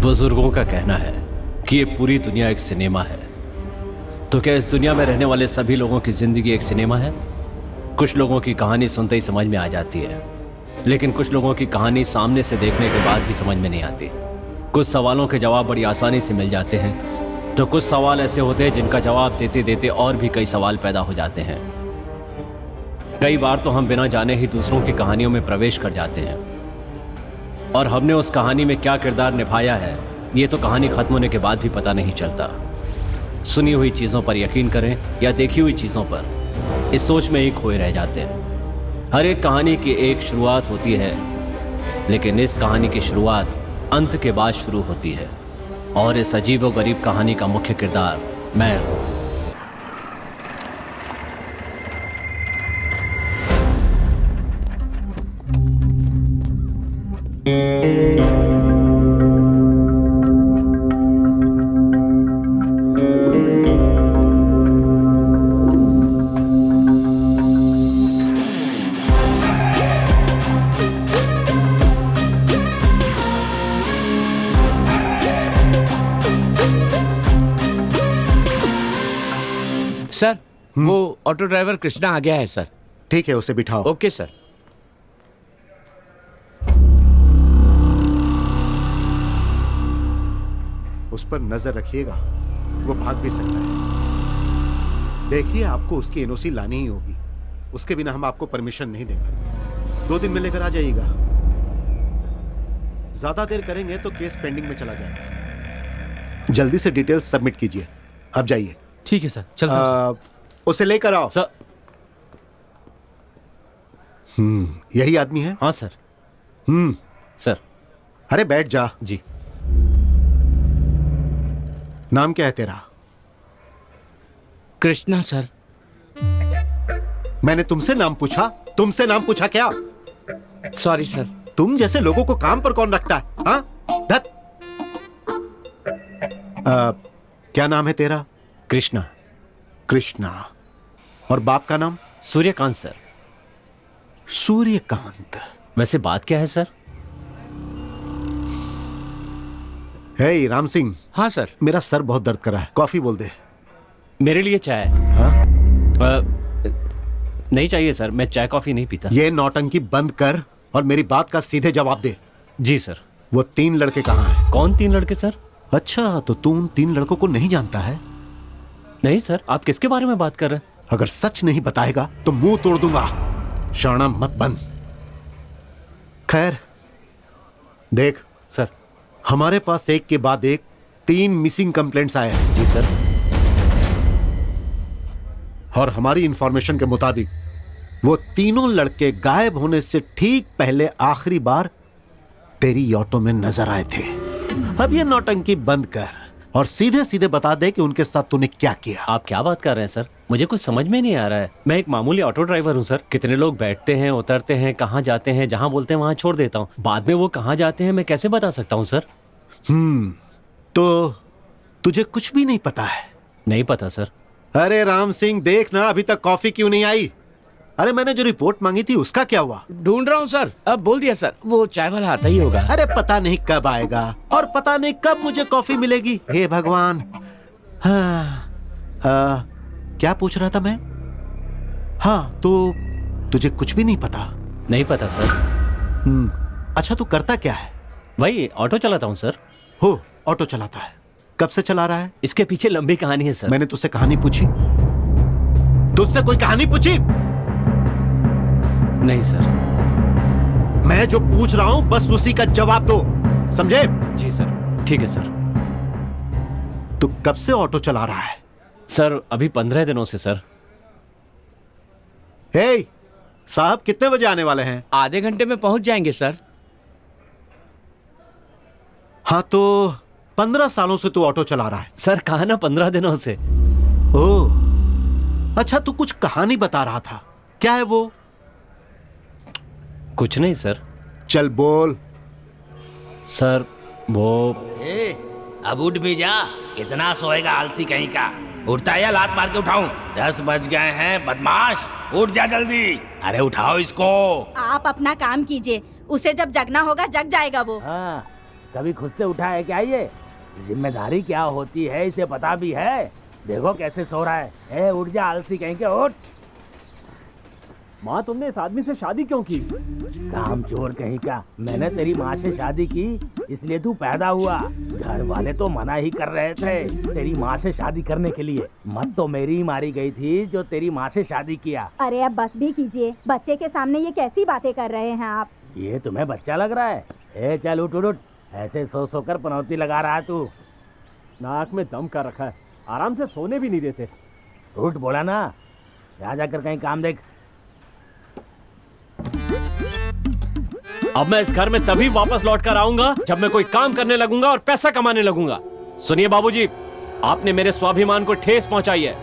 बुजुर्गों का कहना है कि ये पूरी दुनिया एक सिनेमा है। तो क्या इस दुनिया में रहने वाले सभी लोगों की जिंदगी एक सिनेमा है? कुछ लोगों की कहानी सुनते ही समझ में आ जाती है, लेकिन कुछ लोगों की कहानी सामने से देखने के बाद भी समझ में नहीं आती। कुछ सवालों के जवाब बड़ी आसानी से मिल जाते हैं, तो कुछ सवाल ऐसे होते हैं जिनका जवाब देते देते और भी कई सवाल पैदा हो जाते हैं। कई बार तो हम बिना जाने ही दूसरों की कहानियों में प्रवेश कर जाते हैं, और हमने उस कहानी में क्या किरदार निभाया है ये तो कहानी खत्म होने के बाद भी पता नहीं चलता। सुनी हुई चीज़ों पर यकीन करें या देखी हुई चीज़ों पर, इस सोच में ही खोए रह जाते हैं। हर एक कहानी की एक शुरुआत होती है, लेकिन इस कहानी की शुरुआत अंत के बाद शुरू होती है, और इस अजीबोगरीब कहानी का मुख्य किरदार मैं हूँ। सर, वो ऑटो ड्राइवर कृष्णा आ गया है सर। ठीक है, उसे बिठाओ। Okay sir. उस पर नजर रखिएगा, वो भाग भी सकता है। देखिए, आपको उसकी एनओसी लानी ही होगी, उसके बिना हम आपको परमिशन नहीं देंगे। 2 दिन में लेकर आ जाइएगा। ज्यादा देर करेंगे तो केस पेंडिंग में चला जाएगा। जल्दी से डिटेल्स सबमिट कीजिए। अब जाइए। ठीक है सर, चलता हूं सर। उसे लेकर आओ सर। यही आदमी है? हाँ सर। सर। अरे बैठ जा। जी। नाम क्या है तेरा? कृष्णा सर। मैंने तुमसे नाम पूछा? तुमसे नाम पूछा क्या? Sorry sir. तुम जैसे लोगों को काम पर कौन रखता है? हाँ, धत। क्या नाम है तेरा? कृष्णा। कृष्णा। और बाप का नाम? सूर्यकांत सर। सूर्यकांत। वैसे बात क्या है सर? हे राम सिंह। हाँ सर। मेरा सर बहुत दर्द कर रहा है, कॉफी बोल दे। मेरे लिए चाय। हाँ? नहीं चाहिए सर, मैं चाय कॉफी नहीं पीता। ये नौटंकी बंद कर और मेरी बात का सीधे जवाब दे। जी सर। वो 3 लड़के कहाँ हैं? कौन 3 लड़के सर? अच्छा, तो तू उन 3 लड़कों को नहीं जानता है? नहीं सर, आप किसके बारे में बात कर रहे हैं? अगर सच नहीं बताएगा तो मुंह तोड़ दूंगा। शाना मत बन। खैर देख सर, हमारे पास एक के बाद एक 3 मिसिंग कंप्लेंट्स आए हैं। जी सर। और हमारी इंफॉर्मेशन के मुताबिक वो तीनों लड़के गायब होने से ठीक पहले आखिरी बार तेरी ऑटो में नजर आए थे। अब ये नौटंकी बंद कर और सीधे सीधे बता दे कि उनके साथ तूने क्या किया। आप क्या बात कर रहे हैं सर? मुझे कुछ समझ में नहीं आ रहा है। मैं एक मामूली ऑटो ड्राइवर हूँ सर। कितने लोग बैठते हैं, उतरते हैं, कहाँ जाते हैं, जहाँ बोलते हैं वहाँ छोड़ देता हूँ। बाद में वो कहाँ जाते हैं मैं कैसे बता सकता हूँ सर? तो तुझे कुछ भी नहीं पता है? नहीं पता सर। अरे राम सिंह, देख ना, अभी तक कॉफी क्यों नहीं आई? अरे मैंने जो रिपोर्ट मांगी थी उसका क्या हुआ? ढूंढ रहा हूँ सर। अब बोल दिया सर, वो चाय वाला आता ही होगा। अरे पता नहीं कब आएगा और पता नहीं कब मुझे कॉफी मिलेगी। हे भगवान। हाँ, क्या पूछ रहा था मैं? हाँ, तो तुझे कुछ भी नहीं पता? नहीं पता सर। अच्छा, तू करता क्या है? भाई ऑटो चलाता हूँ सर। हो, ऑटो चलाता है। कब से चला रहा है? इसके पीछे लंबी कहानी है सर। मैंने तुझसे कहानी पूछी? तुझसे कोई कहानी पूछी? नहीं सर। मैं जो पूछ रहा हूं बस उसी का जवाब दो, समझे? जी सर। ठीक है सर। तू कब से ऑटो चला रहा है? सर अभी 15 दिनों से सर। हे साहब, कितने बजे आने वाले हैं? आधे घंटे में पहुंच जाएंगे सर। हाँ, तो 15 सालों से तू ऑटो चला रहा है? सर कहा ना 15 दिनों से। ओह, अच्छा, तू कुछ कहानी बता रहा था, क्या है वो? कुछ नहीं सर। चल बोल। सर वो अब उठ भी जा। कितना सोएगा आलसी कहीं का। उठता है या लात मार के उठाऊं? 10 बज गए हैं बदमाश, उठ जा जल्दी। अरे उठाओ इसको। आप अपना काम कीजिए, उसे जब जगना होगा जग जाएगा वो। कभी खुद से उठा है क्या ये? जिम्मेदारी क्या होती है इसे पता भी है? देखो कैसे सो रहा है। ए उठ जा आलसी कहीं के, उठ। माँ तुमने इस आदमी से शादी क्यों की? काम चोर कहीं का। मैंने तेरी माँ से शादी की इसलिए तू पैदा हुआ। घर वाले तो मना ही कर रहे थे तेरी माँ से शादी करने के लिए। मत तो मेरी ही मारी गई थी जो तेरी माँ से शादी किया। अरे अब बस भी कीजिए, बच्चे के सामने ये कैसी बातें कर रहे हैं आप? ये तुम्हें बच्चा लग रहा है? ए चल उठ उठ उठ। ऐसे सो सो कर पनौती लगा रहा है तू। नाक में दम कर रखा है, आराम से सोने भी नहीं देते। उठ बोला ना, जा जाकर कहीं काम देख। अब मैं इस घर में तभी वापस लौट कर आऊंगा जब मैं कोई काम करने लगूंगा और पैसा कमाने लगूंगा। सुनिए बाबूजी, आपने मेरे स्वाभिमान को ठेस पहुंचाई है।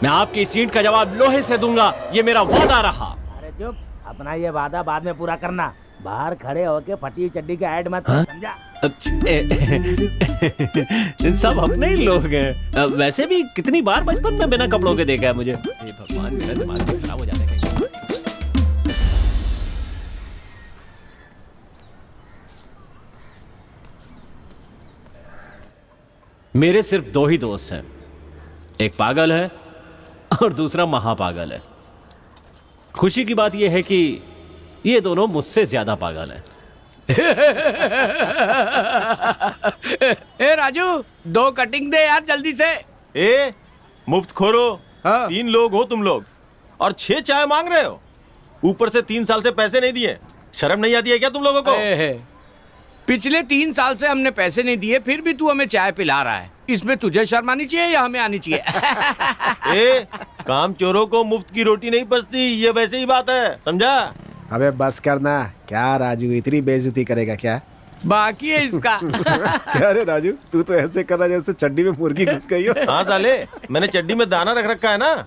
मैं आपकी इस ईंट का जवाब लोहे से दूंगा, ये मेरा वादा रहा। अरे चुप, अपना ये वादा बाद में पूरा करना। बाहर खड़े होके फटी हुई चड्डी का ऐड मत कर, समझा? सब अपने ही लोग हैं। वैसे भी कितनी बार बचपन में बिना कपड़ों के देखा है मुझे। हे भगवान, मेरा दिमाग खराब हो जाता है कहीं। मेरे सिर्फ दो ही दोस्त हैं, एक पागल है और दूसरा महापागल है। खुशी की बात यह है कि ये दोनों मुझसे ज्यादा पागल हैं। ए राजू, 2 कटिंग दे यार जल्दी से। ए मुफ्त खोरो, हाँ। 3 लोग हो तुम लोग और 6 चाय मांग रहे हो। ऊपर से 3 साल से पैसे नहीं दिए। शर्म नहीं आती है क्या तुम लोगों को? पिछले 3 साल से हमने पैसे नहीं दिए, फिर भी तू हमें चाय पिला रहा है। इसमें तुझे शर्म आनी चाहिए या हमें आनी चाहिए? ए काम चोरों को मुफ्त की रोटी नहीं पचती, ये वैसे ही बात है, समझा? अबे बस करना। क्या राजू, इतनी बेइज्जती करेगा क्या? बाकी है इसका। क्या रे राजू, तू तो ऐसे कर रहा जैसे चड्डी में मुर्गी घुस गई हो। हाँ साले, मैंने चड्डी में दाना रख रखा है ना।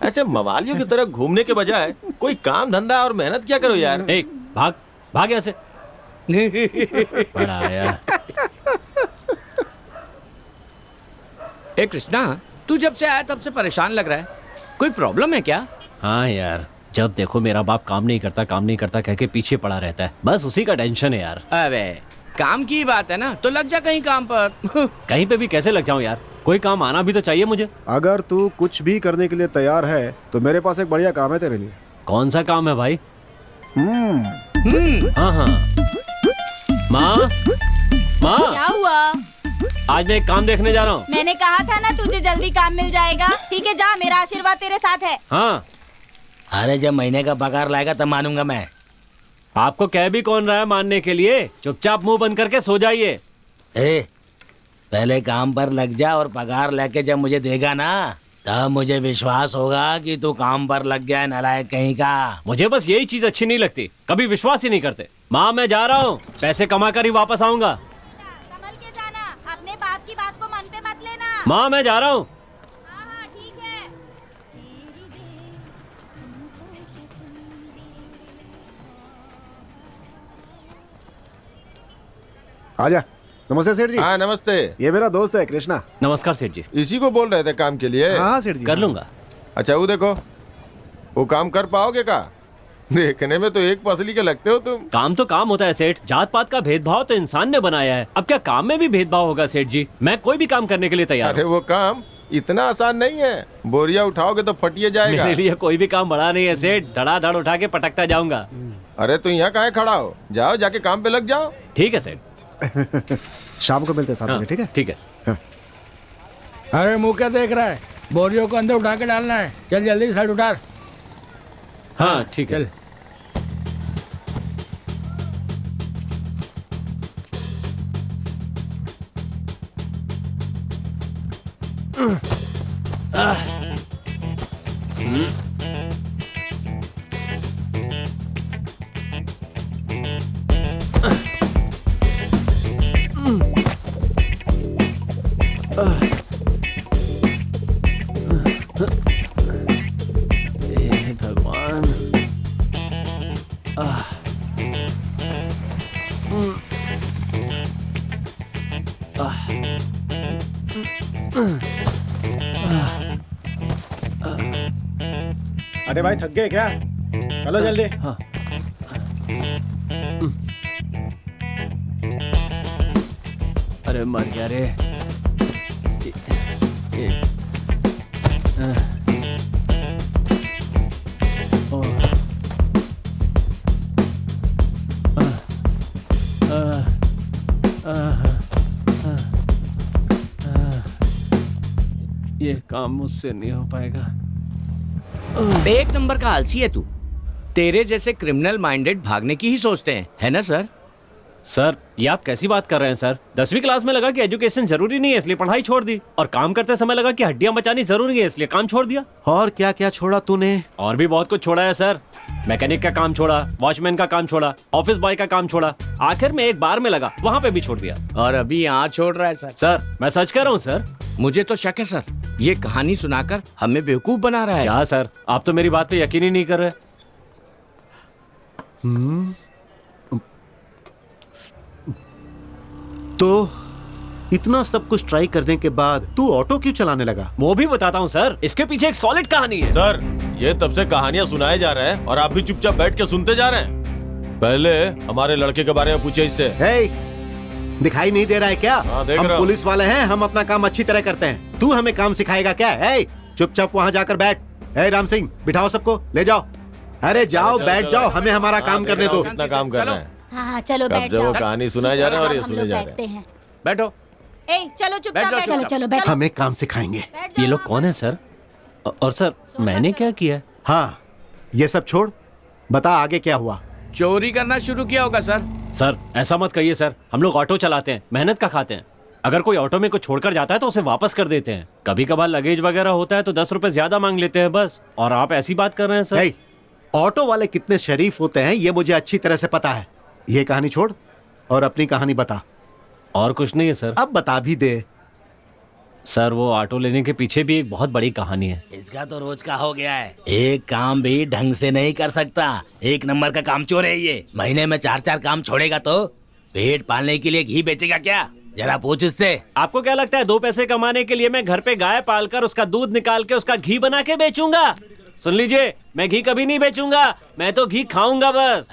ऐसे मवालियों की तरह घूमने के बजाय कोई काम धंधा और मेहनत क्या करो यार। ए, भाग भाग यहाँ से। बड़ा आया। ए कृष्णा, तू जब से आया तब से परेशान लग रहा है, कोई प्रॉब्लम है क्या? हाँ यार, जब देखो मेरा बाप काम नहीं करता कह के पीछे पड़ा रहता है। बस उसी का टेंशन है यार। अबे काम की बात है ना, तो लग जा कहीं काम पर। कहीं पे भी कैसे लग जाऊं यार, कोई काम आना भी तो चाहिए मुझे। अगर तू कुछ भी करने के लिए तैयार है तो मेरे पास एक बढ़िया काम है तेरे लिए। कौन सा काम है भाई? हाँ हाँ। माँ माँ, क्या हुआ? आज मैं एक काम देखने जा रहा हूँ। मैंने कहा था ना तुझे जल्दी काम मिल जाएगा। ठीक है जा, मेरा आशीर्वाद तेरे साथ है। हाँ, अरे जब महीने का पगार लाएगा तब मानूंगा मैं। आपको कह भी कौन रहा है मानने के लिए? चुपचाप मुंह बंद करके सो जाइए। ए पहले काम पर लग जा और पगार लेके जब मुझे देगा ना, तब मुझे विश्वास होगा कि तू काम पर लग गया है, नालायक कहीं का। मुझे बस यही चीज अच्छी नहीं लगती, कभी विश्वास ही नहीं करते। माँ मैं जा रहा हूँ, पैसे कमा कर ही वापस आऊंगा। संभल के जाना, अपने बाप की बात को मन पे मत लेना। माँ मैं जा रहा हूँ। हाँ हाँ ठीक है। आजा। नमस्ते सेठ जी। हाँ नमस्ते। ये मेरा दोस्त है कृष्णा। नमस्कार सेठ जी। इसी को बोल रहे थे काम के लिए? हाँ सेठ जी, कर लूंगा। अच्छा वो देखो, वो काम कर पाओगे का? देखने में तो एक पसली के लगते हो तुम। काम तो काम होता है सेठ, जात पात का भेदभाव तो इंसान ने बनाया है, अब क्या काम में भी भेदभाव होगा सेठ जी? मैं कोई भी काम करने के लिए तैयार अरे हूँ। वो काम इतना आसान नहीं है, बोरिया उठाओगे तो फटिए जाएगा। मेरे लिए कोई भी काम बड़ा नहीं है सेठ, धड़ाधड़ उठा के पटकता जाऊंगा। अरे तो यहाँ काहे खड़ा हो, जाओ जाके काम पे लग जाओ। ठीक है सेठ। शाम को मिलते हैं 7 हाँ, बजे, ठीक है? ठीक है। अरे मुंह क्या देख रहा है? बोरियों को अंदर उठा के डालना है। चल जल्दी साइड उतार। हाँ ठीक है। चल। हे भगवान। अरे भाई थक गए क्या? चलो जल्दी। हाँ। अरे मर गया रे। ये काम मुझसे नहीं हो पाएगा। एक नंबर का आलसी है तू। तेरे जैसे क्रिमिनल माइंडेड भागने की ही सोचते हैं, है ना सर? सर ये आप कैसी बात कर रहे हैं सर? 10वीं क्लास में लगा कि एजुकेशन जरूरी नहीं है इसलिए पढ़ाई छोड़ दी, और काम करते समय लगा कि हड्डियां बचानी जरूरी है इसलिए काम छोड़ दिया। और क्या क्या छोड़ा तूने? और भी बहुत कुछ छोड़ा है सर। मैकेनिक का काम छोड़ा, वॉचमैन का काम छोड़ा, ऑफिस बॉय का काम छोड़ा, आखिर में एक बार में लगा वहाँ पे भी छोड़ दिया। और अभी यहाँ छोड़ रहा है सर? सर मैं सच कह रहा हूँ सर। मुझे तो शक है सर, ये कहानी सुनाकर हमें बेवकूफ बना रहा है। क्या सर, आप तो मेरी बात पे यकीन ही नहीं कर रहे। तो इतना सब कुछ ट्राई करने के बाद तू ऑटो क्यों चलाने लगा? वो भी बताता हूँ सर, इसके पीछे एक सॉलिड कहानी है। सर ये तब से कहानियां सुनाए जा रहे हैं और आप भी चुपचाप बैठ के सुनते जा रहे हैं। पहले हमारे लड़के के बारे में पूछे इससे। हे, दिखाई नहीं दे रहा है क्या? हाँ, देख हम रहा हूँ। पुलिस वाले हैं, हम अपना काम अच्छी तरह करते हैं। तू हमें काम सिखाएगा क्या? हे, चुपचाप वहाँ जाकर बैठ। हे राम सिंह, बिठाओ सबको, ले जाओ। अरे जाओ, चलो, बैठ चलो, जाओ, चलो। हमें हमारा हाँ, काम देख करने रहा हूँ दो। कितना काम कर रहे हैं। हाँ चलो कब बैठ से वो जाओ। कहानी सुनाए जा रहे हैं और ये हम सुने लोग जा रहे बैठते हैं। हैं। बैठो। ए चलो चुपचाप बैठ जाओ, बैठो। चलो बैठो। हमें काम सिखाएंगे। बैठ जाओ ये लोग वहाँ कौन है सर? और सर मैंने क्या किया है? हाँ, ये सब छोड़, बता आगे क्या हुआ? चोरी करना शुरू किया होगा सर। सर ऐसा मत कहिए सर, हम लोग ऑटो चलाते हैं, मेहनत का खाते हैं। अगर कोई ऑटो में कुछ छोड़कर जाता है तो उसे वापस कर देते हैं। कभी कभार लगेज वगैरह होता है तो 10 रुपए ज्यादा मांग लेते हैं बस। और आप ऐसी बात कर रहे हैं सर? हे, ऑटो वाले कितने शरीफ होते हैं ये मुझे अच्छी तरह से पता है। ये कहानी छोड़ और अपनी कहानी बता। और कुछ नहीं है सर। अब बता भी दे। सर वो ऑटो लेने के पीछे भी एक बहुत बड़ी कहानी है। इसका तो रोज का हो गया है, एक काम भी ढंग से नहीं कर सकता। एक नंबर का काम चोर है ये। महीने में 4-4 काम छोड़ेगा तो पेट पालने के लिए घी बेचेगा क्या? जरा पूछ इससे। आपको क्या लगता है 2 पैसे कमाने के लिए मैं घर पे गाय पालकर उसका दूध निकाल के उसका घी बना के बेचूंगा? सुन लीजिए, मैं घी कभी नहीं बेचूंगा, मैं तो घी खाऊंगा बस।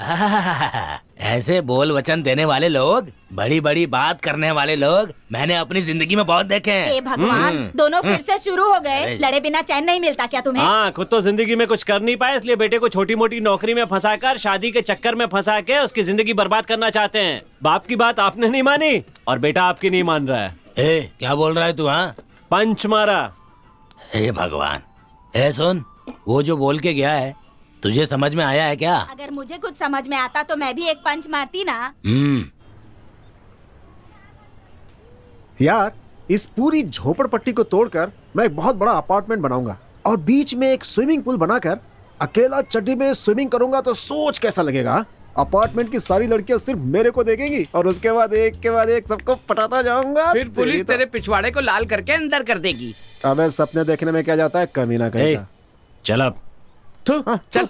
ऐसे बोल वचन देने वाले लोग, बड़ी बड़ी बात करने वाले लोग मैंने अपनी जिंदगी में बहुत देखे हैं। हे भगवान, दोनों फिर से शुरू हो गए। अरे। लड़े बिना चैन नहीं मिलता क्या तुम्हें? हाँ, खुद तो जिंदगी में कुछ कर नहीं पाए इसलिए बेटे को छोटी मोटी नौकरी में फंसाकर शादी के चक्कर में फंसा के उसकी जिंदगी बर्बाद करना चाहते हैं। बाप की बात आपने नहीं मानी और बेटा आपकी नहीं मान रहा है। ए, क्या बोल रहा है तू? हाँ, पंच मारा। हे भगवान। ए सुन, वो जो बोल के गया है तुझे समझ में आया है क्या? अगर मुझे कुछ समझ में आता तो मैं भी एक पंच मारती ना। यार, इस पूरी झोपड़पट्टी को तोड़कर मैं एक बहुत बड़ा अपार्टमेंट बनाऊंगा और बीच में एक स्विमिंग पूल बनाकर अकेला चड्डी में स्विमिंग करूंगा तो सोच कैसा लगेगा? अपार्टमेंट की सारी लड़कियां सिर्फ मेरे को देखेंगी और उसके बाद एक के बाद एक सबको पटाता जाऊंगा। फिर पुलिस तेरे पिछवाड़े को लाल करके अंदर कर देगी। अबे सपने देखने में क्या जाता है, कमीना कहीं का। चल अब तू चल।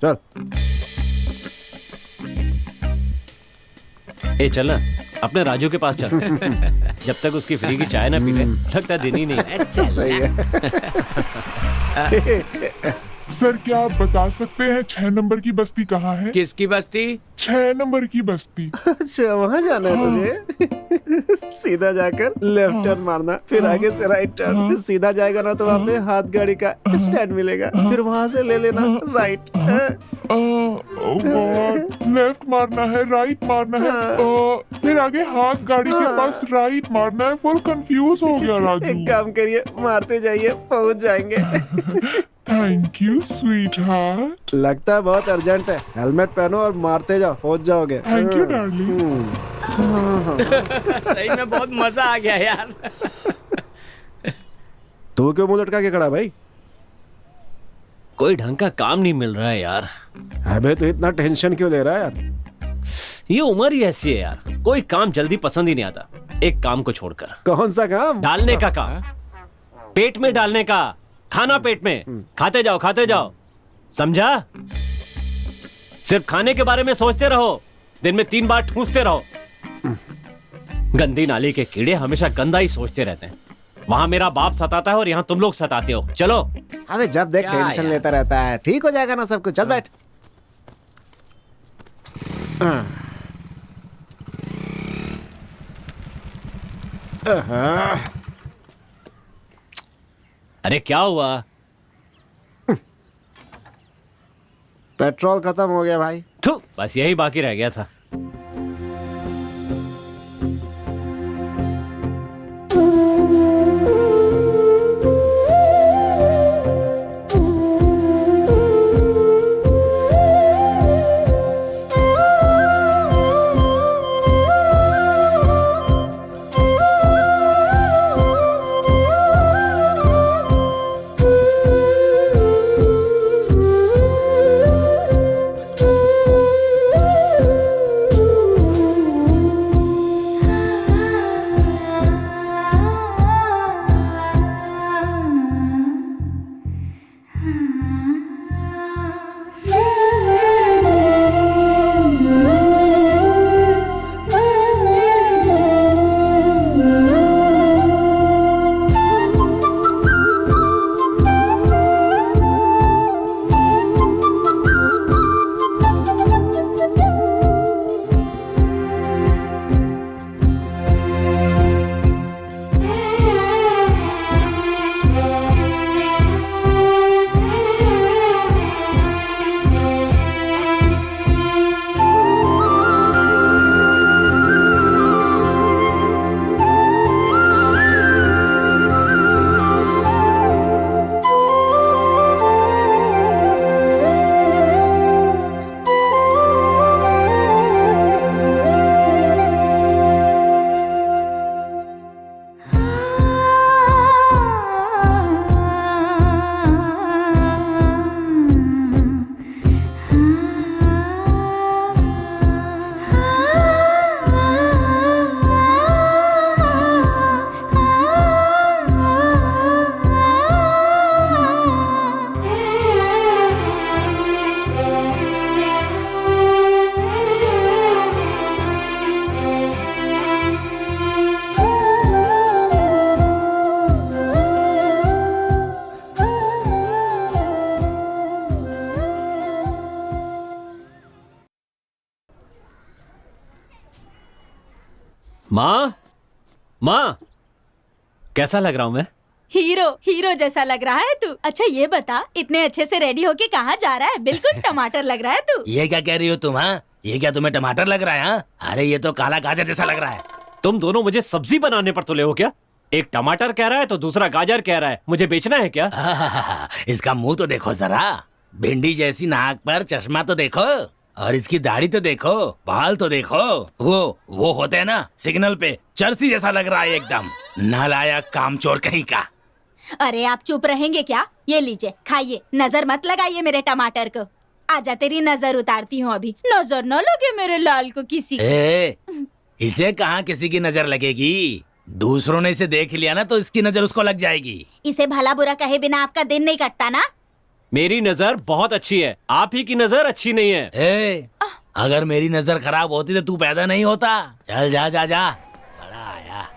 चल। ए चल ना, अपने राजू के पास चल। जब तक उसकी फ्री की चाय ना पी ले लगता दिन ही नहीं। सही है। सर क्या आप बता सकते हैं 6 नंबर की बस्ती कहाँ है? किसकी बस्ती? 6 नंबर की बस्ती। अच्छा, वहाँ जाना है तुझे? सीधा जाकर लेफ्ट टर्न मारना, फिर आगे से राइट टर्न, फिर सीधा जाएगा ना तो वहाँ पे हाथ गाड़ी का स्टैंड मिलेगा, फिर वहाँ से ले लेना राइट। लेफ्ट मारना है, राइट मारना है, फिर आगे हाथ गाड़ी के पास राइट मारना है। फुल कंफ्यूज हो गया राजू। एक काम करिए, मारते जाइए, पहुँच जाएंगे। Thank you sweet heart. लगता है बहुत अर्जेंट है, हेलमेट पहनो और मारते जाओ, पहुँच जाओगे। Thank you darling. सही में बहुत मजा आ गया यार। तू क्यों मुंह लटका के खड़ा भाई? कोई ढंग का काम नहीं मिल रहा है यार। अबे तो इतना टेंशन क्यों ले रहा है यार? ये उम्र ही ऐसी है यार, कोई काम जल्दी पसंद ही नहीं आता। एक काम को छोड़कर। कौन सा काम? डालने का काम, पेट में डालने का। खाना पेट में, खाते जाओ, समझा? सिर्फ खाने के बारे में सोचते रहो, दिन में 3 बार ठूंसते रहो। गंदी नाली के कीड़े हमेशा गंदा ही सोचते रहते हैं। वहां मेरा बाप सताता है और यहाँ तुम लोग सताते हो। चलो। अबे जब देख टेंशन लेता रहता है, ठीक हो जाएगा ना सब कुछ। चल बैठ। अरे क्या हुआ? पेट्रोल खत्म हो गया भाई। थू, बस यही बाकी रह गया था। माँ, माँ, कैसा लग रहा हूँ मैं? हीरो हीरो जैसा लग रहा है तू। अच्छा ये बता, इतने अच्छे से रेडी होके कहाँ जा रहा है? बिल्कुल टमाटर लग रहा है तू। ये क्या कह रही हो तुम? हाँ, ये क्या तुम्हें टमाटर लग रहा है? हाँ, अरे ये तो काला गाजर जैसा लग रहा है। तुम दोनों मुझे सब्जी बनाने पर तुले हो क्या? एक टमाटर कह रहा है तो दूसरा गाजर कह रहा है। मुझे बेचना है क्या? इसका मुंह तो देखो जरा, भिंडी जैसी नाक पर चश्मा तो देखो, और इसकी दाढ़ी तो देखो, बाल तो देखो। वो होते हैं ना सिग्नल पे, चर्सी जैसा लग रहा है एकदम। नालायक कामचोर कहीं का। अरे आप चुप रहेंगे क्या? ये लीजिए खाइए, नजर मत लगाइए मेरे टमाटर को। आजा तेरी नजर उतारती हूँ अभी। नजर न लगे मेरे लाल को किसी को। इसे कहाँ किसी की नजर लगेगी? दूसरों ने इसे देख लिया ना तो इसकी नजर उसको लग जाएगी। इसे भला बुरा कहे बिना आपका दिन नहीं कटता ना। मेरी नजर बहुत अच्छी है, आप ही की नजर अच्छी नहीं है। अगर मेरी नजर खराब होती तो तू पैदा नहीं होता। चल जा जा जा, बड़ा आया।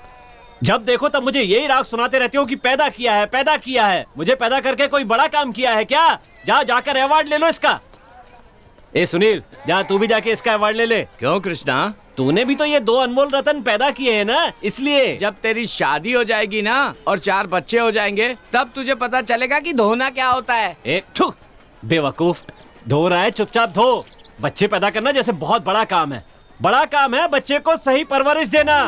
जब देखो तब मुझे यही राग सुनाते रहते हो कि पैदा किया है, पैदा किया है। मुझे पैदा करके कोई बड़ा काम किया है क्या? जाकर अवार्ड ले लो इसका। ए सुनील, जा तू भी जाके इसका अवार्ड ले ले। क्यों कृष्णा? तूने भी तो ये 2 अनमोल रतन पैदा किए हैं ना, इसलिए। जब तेरी शादी हो जाएगी ना और 4 बच्चे हो जाएंगे, तब तुझे पता चलेगा कि धोना क्या होता है। बेवकूफ, धो रहा है चुपचाप धो। बच्चे पैदा करना जैसे बहुत बड़ा काम है। बड़ा काम है बच्चे को सही परवरिश देना।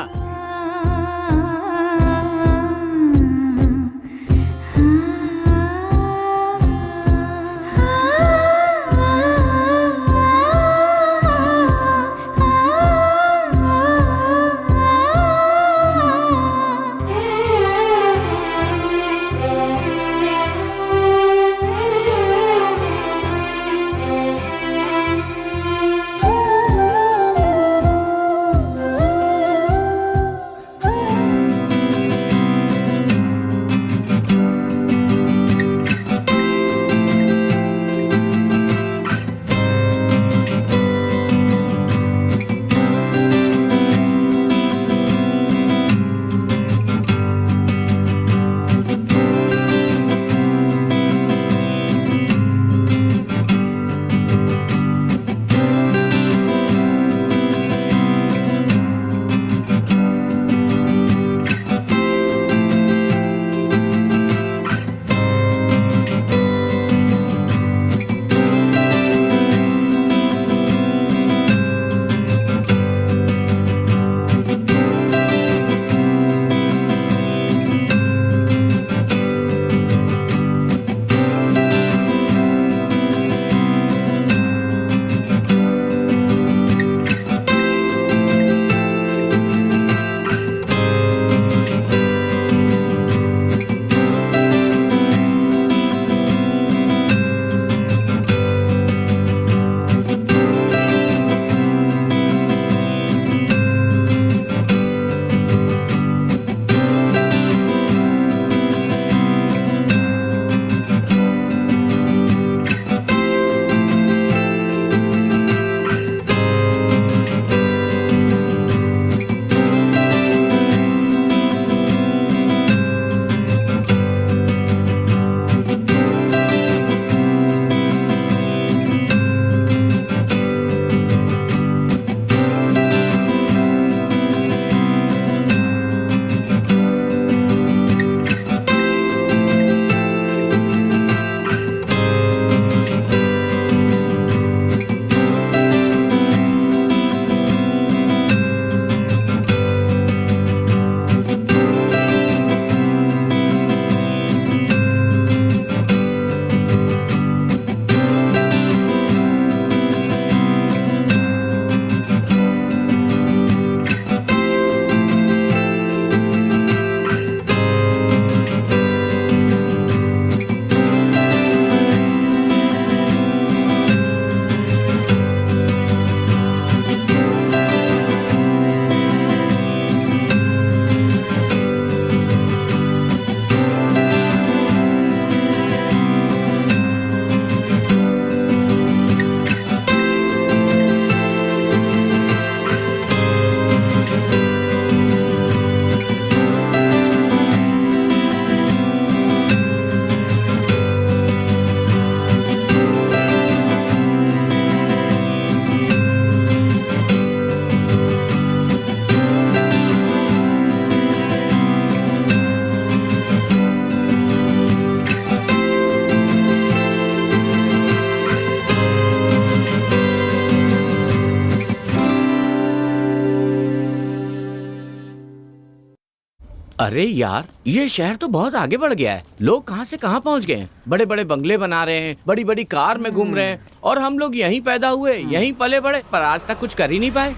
अरे यार, ये शहर तो बहुत आगे बढ़ गया है। लोग कहाँ से कहाँ पहुँच गए हैं। बड़े बड़े बंगले बना रहे हैं, बड़ी बड़ी कार में घूम रहे हैं, और हम लोग यहीं पैदा हुए, यहीं पले बड़े, पर आज तक कुछ कर ही नहीं पाए।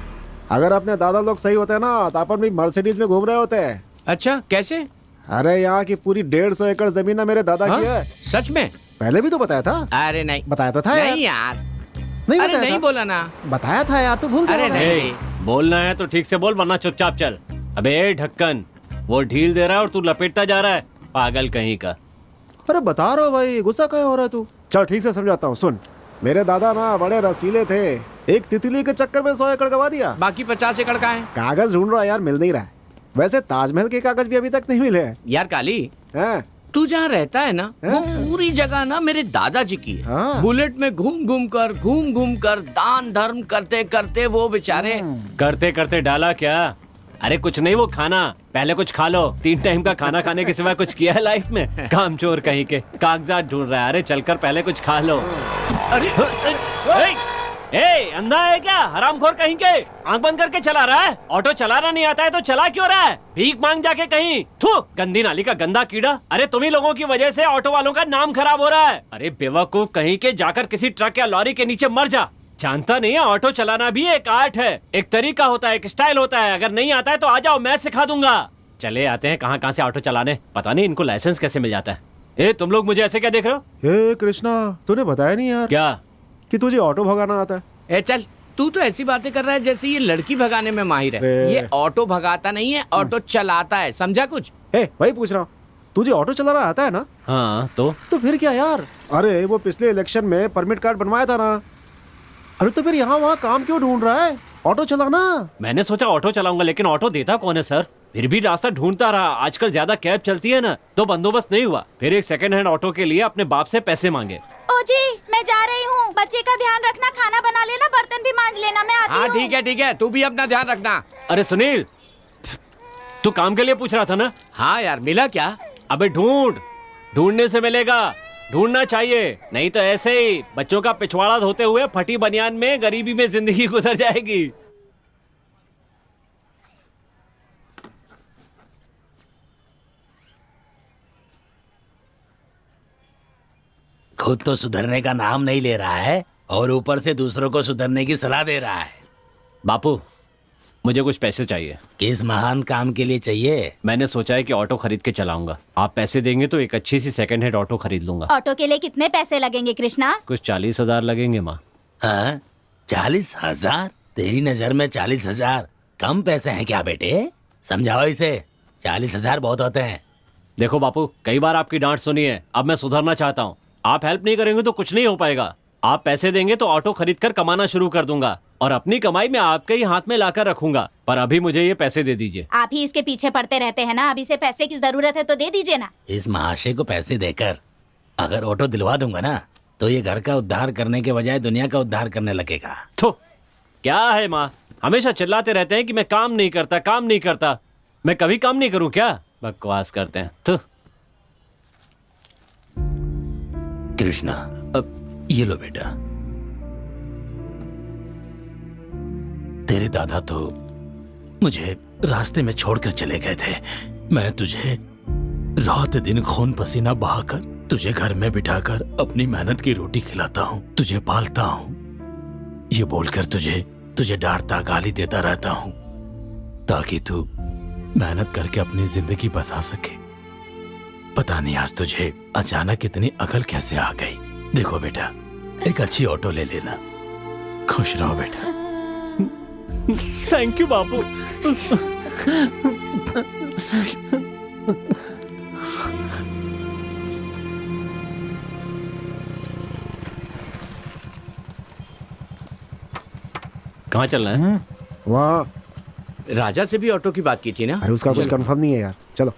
अगर अपने दादा लोग सही होते हैं ना तो अपन भी मर्सिडीज में घूम रहे होते हैं। अच्छा, कैसे? अरे यहाँ की पूरी 150 एकड़ जमीन ना मेरे दादा की है। सच में? पहले भी तो बताया था। अरे नहीं, बताया तो था नहीं यार, नहीं अरे बताया नहीं था। बोला ना। बताया था यार, तू भूल गया अरे होगा। नहीं, बोलना है तो ठीक से बोल, वरना चुपचाप चल। अबे ढक्कन, वो ढील दे रहा है और तू लपेटता जा रहा है, पागल कहीं का। अरे बता रहा हूँ भाई, गुस्सा क्यों हो रहा है तू? चल ठीक से समझाता हूँ, सुन। मेरे दादा ना बड़े रसीले थे, एक तितली के चक्कर में 100 एकड़ गवा दिया। बाकी 50 एकड़ का है। कागज ढूंढ रहा है यार, मिल नहीं रहा है। वैसे ताजमहल के कागज भी अभी तक नहीं मिले हैं। यार काली, हैं? तू जहाँ रहता है ना, वो पूरी जगह ना मेरे दादाजी की है। हाँ। बुलेट में घूम घूम कर दान धर्म करते करते वो बेचारे। करते करते डाला क्या? अरे कुछ नहीं, वो खाना पहले कुछ खा लो। 3 टाइम का खाना खाने के सिवा कुछ किया है लाइफ में? काम चोर कहीं के, कागजात ढूंढ रहा है। अरे चलकर पहले कुछ खा लो। अरे ए, अंधा है क्या? हरामखोर कहीं के, आंख बंद करके चला रहा है। ऑटो चलाना नहीं आता है तो चला क्यों रहा है? भीख मांग जाके कहीं। थू, गंदी नाली का गंदा कीड़ा। अरे तुम ही लोगों की वजह से ऑटो वालों का नाम खराब हो रहा है। अरे बेवकूफ कहीं के, जाकर किसी ट्रक या लॉरी के नीचे मर जा। जानता नहीं है, ऑटो चलाना भी एक आर्ट है, एक तरीका होता है, एक स्टाइल होता है। अगर नहीं आता है तो आ जाओ, मैं सिखा दूंगा। चले आते हैं कहाँ कहाँ से ऑटो चलाने, पता नहीं इनको लाइसेंस कैसे मिल जाता है। ए, तुम लोग मुझे ऐसे क्या देख रहे हो? हे कृष्णा, तूने बताया नहीं यार क्या कि तुझे ऑटो भगाना आता है। ए चल, तू तो ऐसी बातें कर रहा है जैसे ये लड़की भगाने में माहिर है। ये ऑटो भगाता नहीं है, ऑटो चलाता है, समझा कुछ? वही पूछ रहा हूँ, तुझे ऑटो चलाना आता है ना? हाँ तो फिर क्या यार? अरे वो पिछले इलेक्शन में परमिट कार्ड बनवाया था ना। अरे तो फिर यहाँ वहाँ काम क्यों ढूंढ रहा है? ऑटो चलाना। मैंने सोचा ऑटो चलाऊंगा, लेकिन ऑटो देता कौन है सर? फिर भी रास्ता ढूंढता रहा। आजकल ज्यादा कैब चलती है ना, तो बंदोबस्त नहीं हुआ। फिर एक सेकंड हैंड ऑटो के लिए अपने बाप से पैसे मांगे। ओ जी, मैं जा रही हूँ। बच्चे का ध्यान रखना, खाना बना लेना, बर्तन भी मांज लेना, मैं आती हाँ हूँ। ठीक है, तू भी अपना ध्यान रखना। अरे सुनील, तू काम के लिए पूछ रहा था ना? हाँ यार, मिला क्या? अबे ढूंढने से मिलेगा, ढूंढना चाहिए। नहीं तो ऐसे ही बच्चों का पिछवाड़ा धोते हुए फटी बनियान में गरीबी में जिंदगी गुजर जाएगी। खुद तो सुधरने का नाम नहीं ले रहा है और ऊपर से दूसरों को सुधरने की सलाह दे रहा है। बापू, मुझे कुछ पैसे चाहिए। किस महान काम के लिए चाहिए? मैंने सोचा है कि ऑटो खरीद के चलाऊंगा। आप पैसे देंगे तो एक अच्छी सी सेकंड हैंड ऑटो खरीद लूंगा। ऑटो के लिए कितने पैसे लगेंगे कृष्णा? कुछ 40,000 लगेंगे माँ। हाँ, 40,000? तेरी नजर में 40,000 कम पैसे हैं क्या बेटे? समझाओ इसे, 40,000 बहुत होते हैं। देखो बापू, कई बार आपकी डांट सुनी है, अब मैं सुधरना चाहता हूँ। आप हेल्प नहीं करेंगे तो कुछ नहीं हो पाएगा। आप पैसे देंगे तो ऑटो खरीद कर कमाना शुरू कर दूंगा और अपनी कमाई में आपके ही हाथ में लाकर रखूंगा। पर अभी मुझे ये पैसे दे दीजिए। आप ही इसके पीछे पड़ते रहते हैं ना, अभी से पैसे की जरूरत है तो दे दीजिए ना। इस महाशय को पैसे देकर अगर ऑटो दिलवा दूंगा ना, तो ये घर का उद्धार करने के बजाय दुनिया का उद्धार करने लगेगा। तो क्या है माँ, हमेशा चिल्लाते रहते हैं कि मैं काम नहीं करता। मैं कभी काम नहीं करूँ क्या? बकवास करते हैं। तो कृष्णा, अब ये लो बेटा। तेरे दादा तो मुझे रास्ते में छोड़कर चले गए थे। मैं तुझे रात दिन खून पसीना बहाकर तुझे घर में बिठाकर अपनी मेहनत की रोटी खिलाता हूँ, तुझे पालता हूँ। ये बोलकर तुझे डांटता गाली देता रहता हूँ ताकि तू मेहनत करके अपनी जिंदगी बसा सके। पता नहीं आज तुझे अचानक इतनी अकल कैसे आ गई। देखो बेटा, एक अच्छी ऑटो ले लेना। खुश रहो बेटा। थैंक यू बापू। कहाँ चल रहे हैं? वहाँ। राजा से भी ऑटो की बात की थी ना? अरे उसका कुछ कंफर्म नहीं है यार, चलो।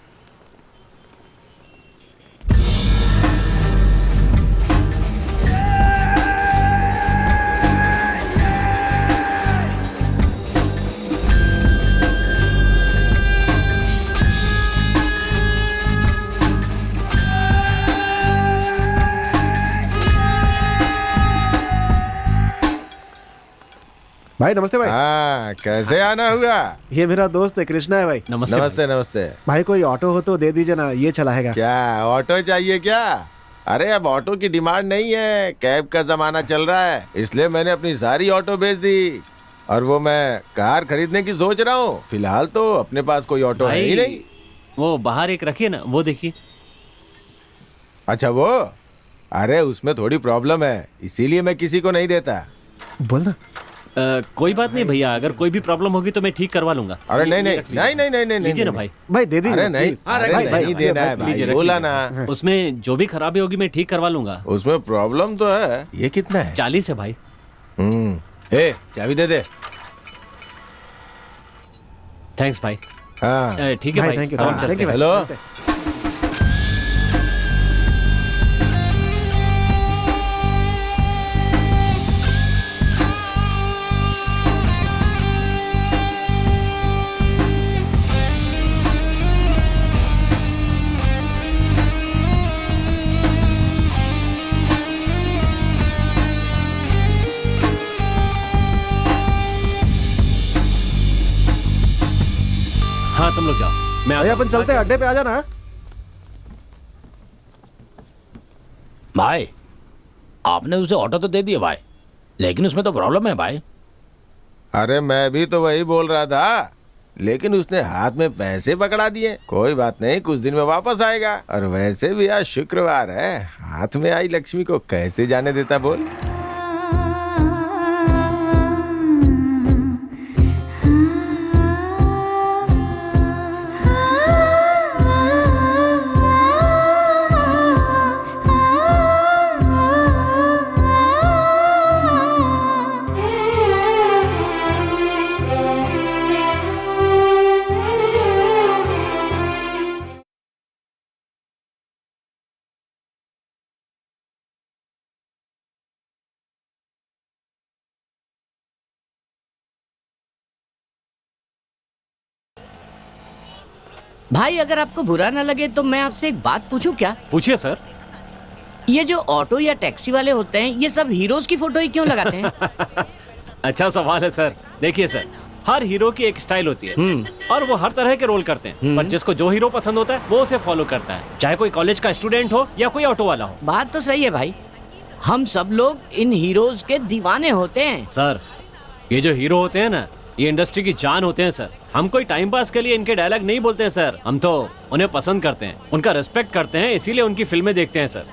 भाई नमस्ते भाई। हाँ, कैसे आना हुआ? ये मेरा दोस्त है, कृष्णा है भाई। नमस्ते नमस्ते नमस्ते। भाई कोई ऑटो हो तो दे दीजिए ना, ये चलाएगा। क्या ऑटो चाहिए क्या? अरे अब ऑटो की डिमांड नहीं है, कैब का जमाना चल रहा है, इसलिए मैंने अपनी सारी ऑटो बेच दी और वो मैं कार खरीदने की सोच रहा हूँ। फिलहाल तो अपने पास कोई ऑटो है ही नहीं। वो बाहर एक रखिए ना, वो देखिए। अच्छा वो, अरे उसमें थोड़ी प्रॉब्लम है, इसीलिए मैं किसी को नहीं देता। बोल ना। कोई बात नहीं भैया, अगर कोई भी प्रॉब्लम होगी तो मैं ठीक करवा लूंगा। अरे नहीं नहीं नहीं नहीं नहीं नहीं लीजिए ना नहीं। भाई। भाई दे दीजिए। अरे नहीं, अरे नहीं देना है भाई, बोला ना। उसमें जो भी खराबी होगी मैं ठीक करवा लूंगा। उसमें प्रॉब्लम तो है। ये कितना है? 40 है भाई। ए चाबी दे दे। थैंक्स भाई। हाँ ठीक है भाई, थैंक यू, अब हम चलते थैंक यू। हैं। हेलो। हाँ तुम लोग जाओ, मैं भाई आता अपन हूँ। चलते हैं, अड्डे पे आ जाना। भाई आपने उसे ऑटो तो दे दिया भाई, लेकिन उसमें तो प्रॉब्लम है भाई। अरे मैं भी तो वही बोल रहा था, लेकिन उसने हाथ में पैसे पकड़ा दिए। कोई बात नहीं, कुछ दिन में वापस आएगा। और वैसे भी आज शुक्रवार है, हाथ में आई लक्ष्मी को कैसे जाने देता बोल। भाई अगर आपको बुरा ना लगे तो मैं आपसे एक बात पूछूं क्या? पूछिए सर। ये जो ऑटो या टैक्सी वाले होते हैं, ये सब हीरोज की फोटो ही क्यों लगाते हैं? अच्छा सवाल है सर। देखिए सर, हर हीरो की एक स्टाइल होती है और वो हर तरह के रोल करते हैं, पर जिसको जो हीरो पसंद होता है वो उसे फॉलो करता है, चाहे कोई कॉलेज का स्टूडेंट हो या कोई ऑटो वाला हो। बात तो सही है भाई, हम सब लोग इन हीरोज के दीवाने होते हैं। सर ये जो हीरो होते हैं ना, ये इंडस्ट्री की जान होते हैं सर। हम कोई टाइम पास के लिए इनके डायलॉग नहीं बोलते हैं सर, हम तो उन्हें पसंद करते हैं, उनका रिस्पेक्ट करते हैं, इसीलिए उनकी फिल्में देखते हैं सर।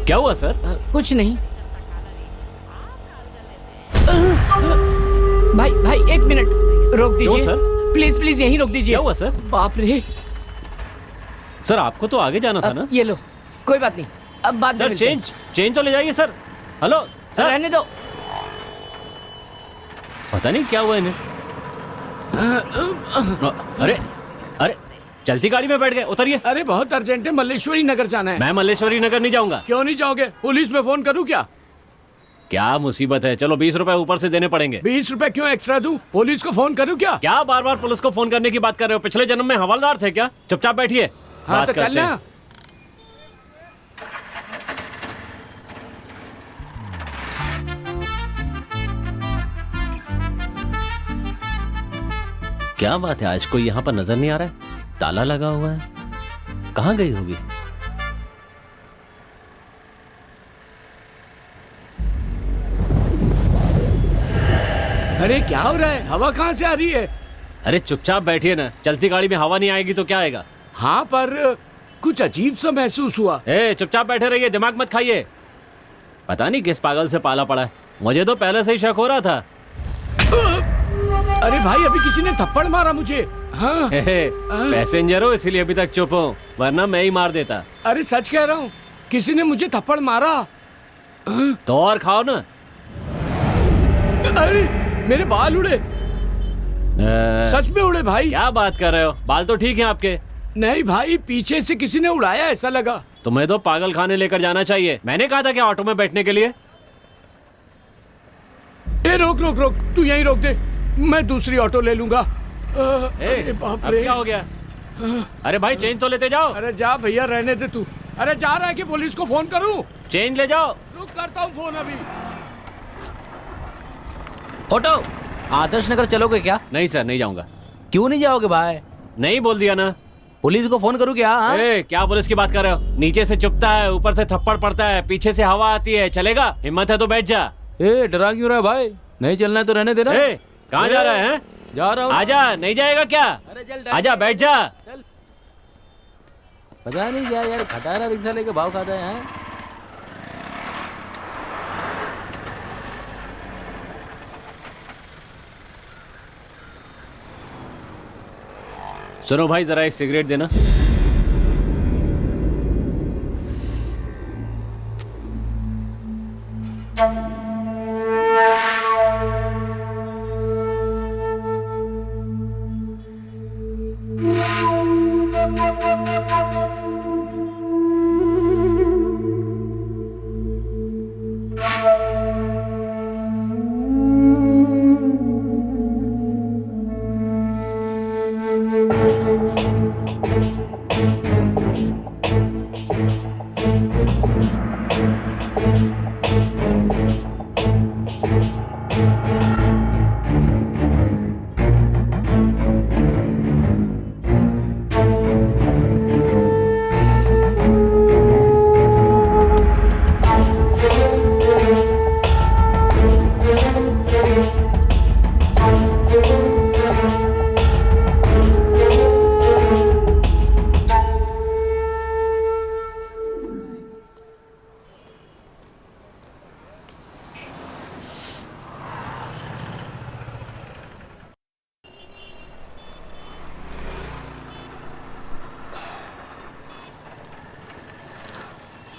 क्या हुआ सर? कुछ नहीं। भाई भाई एक मिनट रोक दीजिए सर? प्लीज प्लीज यहीं रोक दीजिए। क्या हुआ सर? बाप रे सर आपको तो आगे जाना था ना। ये लो, कोई बात नहीं, अब बात सर चेंज तो ले जाइए सर। हेलो सर, रहने दो। पता नहीं क्या हुआ इन्हें। अरे अरे चलती गाड़ी में बैठ गए, उतरिए। अरे बहुत अर्जेंट है, मल्लेश्वरी नगर जाना है। मैं मल्लेश्वरी नगर नहीं जाऊंगा। क्यों नहीं जाओगे? पुलिस में फोन करूं क्या? क्या मुसीबत है, चलो 20 रुपए ऊपर से देने पड़ेंगे। 20 रुपए क्यों एक्स्ट्रा दूं? पुलिस को फोन करूं क्या? क्या बार बार पुलिस को फोन करने की बात कर रहे हो? पिछले जन्म में हवलदार थे क्या? चुपचाप बैठिए। हाँ तो चलना। क्या बात है, आज कोई यहाँ पर नजर नहीं आ रहा है? ताला लगा हुआ है, कहाँ गई होगी? अरे क्या हो रहा है? हवा कहाँ से आ रही है? अरे चुपचाप बैठिए ना, चलती गाड़ी में हवा नहीं आएगी तो क्या आएगा? हाँ पर कुछ अजीब सा महसूस हुआ। चुपचाप बैठे रहिए, दिमाग मत खाइए। पता नहीं किस पागल से पाला पड़ा है, मुझे तो पहले से ही शक हो रहा था। अरे भाई अभी किसी ने थप्पड़ मारा मुझे। हाँ। पैसेंजर हो इसलिए अभी तक चुप हो, वरना मैं ही मार देता। अरे सच कह रहा हूँ, किसी ने मुझे थप्पड़ मारा। तो और खाओ ना। अरे मेरे बाल उड़े, सच में उड़े भाई। क्या बात कर रहे हो? बाल तो ठीक हैं आपके। नहीं भाई, पीछे से किसी ने उड़ाया ऐसा लगा। तुम्हें तो पागल खाने लेकर जाना चाहिए। मैंने कहा था कि ऑटो में बैठने के लिए। रोक रोक रोक, तू यहीं रोक दे, मैं दूसरी ऑटो ले लूंगा। बाप रे, क्या हो गया? अरे भाई चेंज तो लेते जाओ। अरे जा भैया, रहने दे तू। अरे जा रहा है कि पुलिस को फोन करूं? चेंज ले जाओ। रुक, करता हूं फोन अभी। ऑटो, आदर्श नगर चलोगे क्या? नहीं सर, नहीं जाऊंगा। क्यों नहीं जाओगे भाई? नहीं बोल दिया ना। पुलिस को फोन करूं क्या? हाँ? क्या पुलिस की बात कर रहे हो? नीचे से चुपता है, ऊपर से थप्पड़ पड़ता है, पीछे से हवा आती है। चलेगा? हिम्मत है तो बैठ जा। डरा क्यों रहा है भाई? नहीं चलना है तो रहने देना। कहाँ जा रहा है? जा रहा हूँ। आजा, नहीं जाएगा क्या? आजा, बैठ जा। पता नहीं क्या यार, खटारा रिक्शा लेके भाव खाता है। सुनो भाई, जरा एक सिगरेट देना।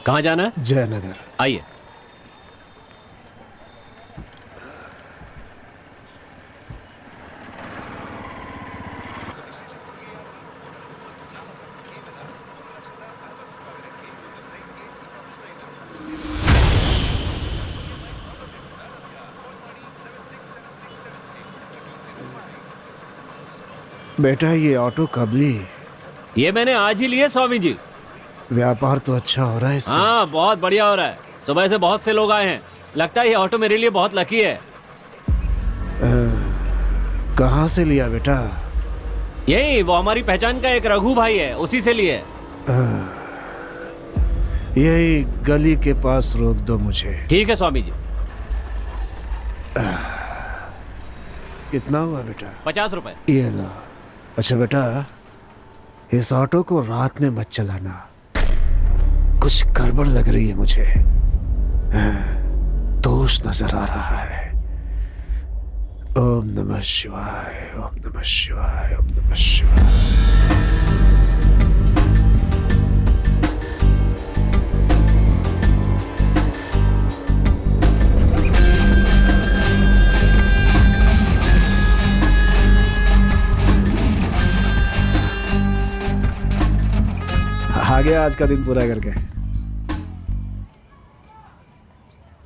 कहाँ जाना है? जयनगर। आइए। बेटा ये ऑटो कब ली? ये मैंने आज ही लिए स्वामी जी। व्यापार तो अच्छा हो रहा है इससे। हाँ, बहुत बढ़िया हो रहा है। सुबह से बहुत से लोग आए हैं। लगता है ये ऑटो मेरे लिए बहुत लकी है। कहाँ से लिया बेटा? यही, वो हमारी पहचान का एक रघु भाई है, उसी से लिए। यही गली के पास रोक दो मुझे। ठीक है स्वामी जी। कितना हुआ बेटा? 50 रुपए। ये लो। अच्छा बेटा, इस ऑटो को रात में मत चलाना, कुछ गड़बड़ लग रही है मुझे। दोष नजर आ रहा है। ओम नमः शिवाय, ओम नमः शिवाय, ओम नमः शिवाय। आ गया आज का दिन पूरा करके।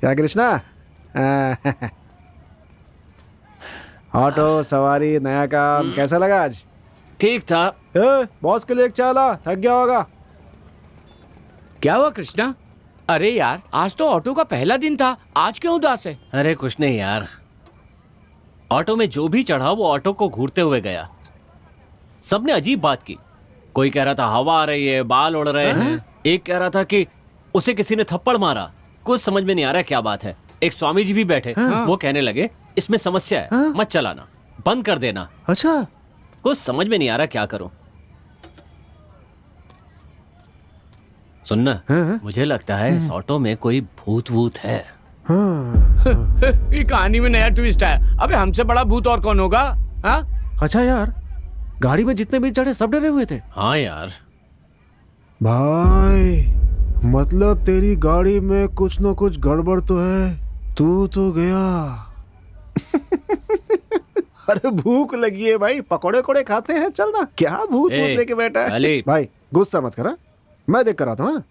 क्या कृष्णा? ऑटो सवारी नया काम कैसा लगा आज? ठीक था। बॉस के लिए एक चाय ला, थक गया होगा। क्या हुआ कृष्णा? अरे यार, आज तो ऑटो का पहला दिन था, आज क्यों उदास है? अरे कुछ नहीं यार, ऑटो में जो भी चढ़ा वो ऑटो को घूरते हुए गया। सबने अजीब बात की। कोई कह रहा था हवा आ रही है, बाल उड़ रहे हैं। एक कह रहा था कि उसे किसी ने थप्पड़ मारा। कुछ समझ में नहीं आ रहा क्या बात है। एक स्वामी जी भी बैठे, वो कहने लगे इसमें समस्या है, मत चलाना, बंद कर देना। अच्छा, कुछ समझ में नहीं आ रहा क्या करूं। सुनना, मुझे लगता है इस ऑटो में कोई भूत वूत है। ये कहानी में नया ट्विस्ट है। अबे हमसे बड़ा भूत और कौन होगा? हाँ? अच्छा यार, गाड़ी में जितने भी चढ़े सब डरे हुए थे। हाँ यार। भाई मतलब तेरी गाड़ी में कुछ न कुछ गड़बड़ तो है। तू तो गया। अरे भूख लगी है भाई, पकोड़े कोड़े खाते हैं, चल ना। क्या भूत भूत लेके बैठा है? भाई गुस्सा मत करा, मैं देख कर आता हूँ।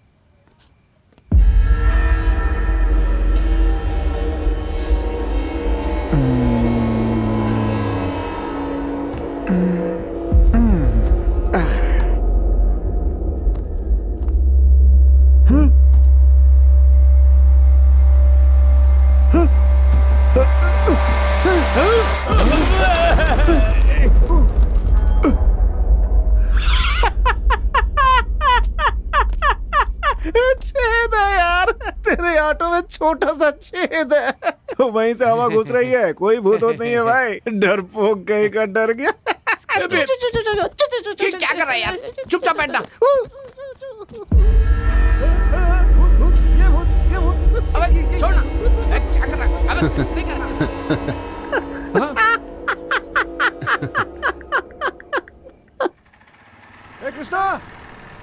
मेरे ऑटो में छोटा सा छेद है, वहीं से हवा घुस रही है। कोई भूत होत नहीं है भाई, डरपोक कहीं का डर गया। ये क्या कर रहा है यार? चुपचाप बैठना। अबे छोड़ ना। क्या कर रहा है? अबे नहीं कर रहा। कृष्णा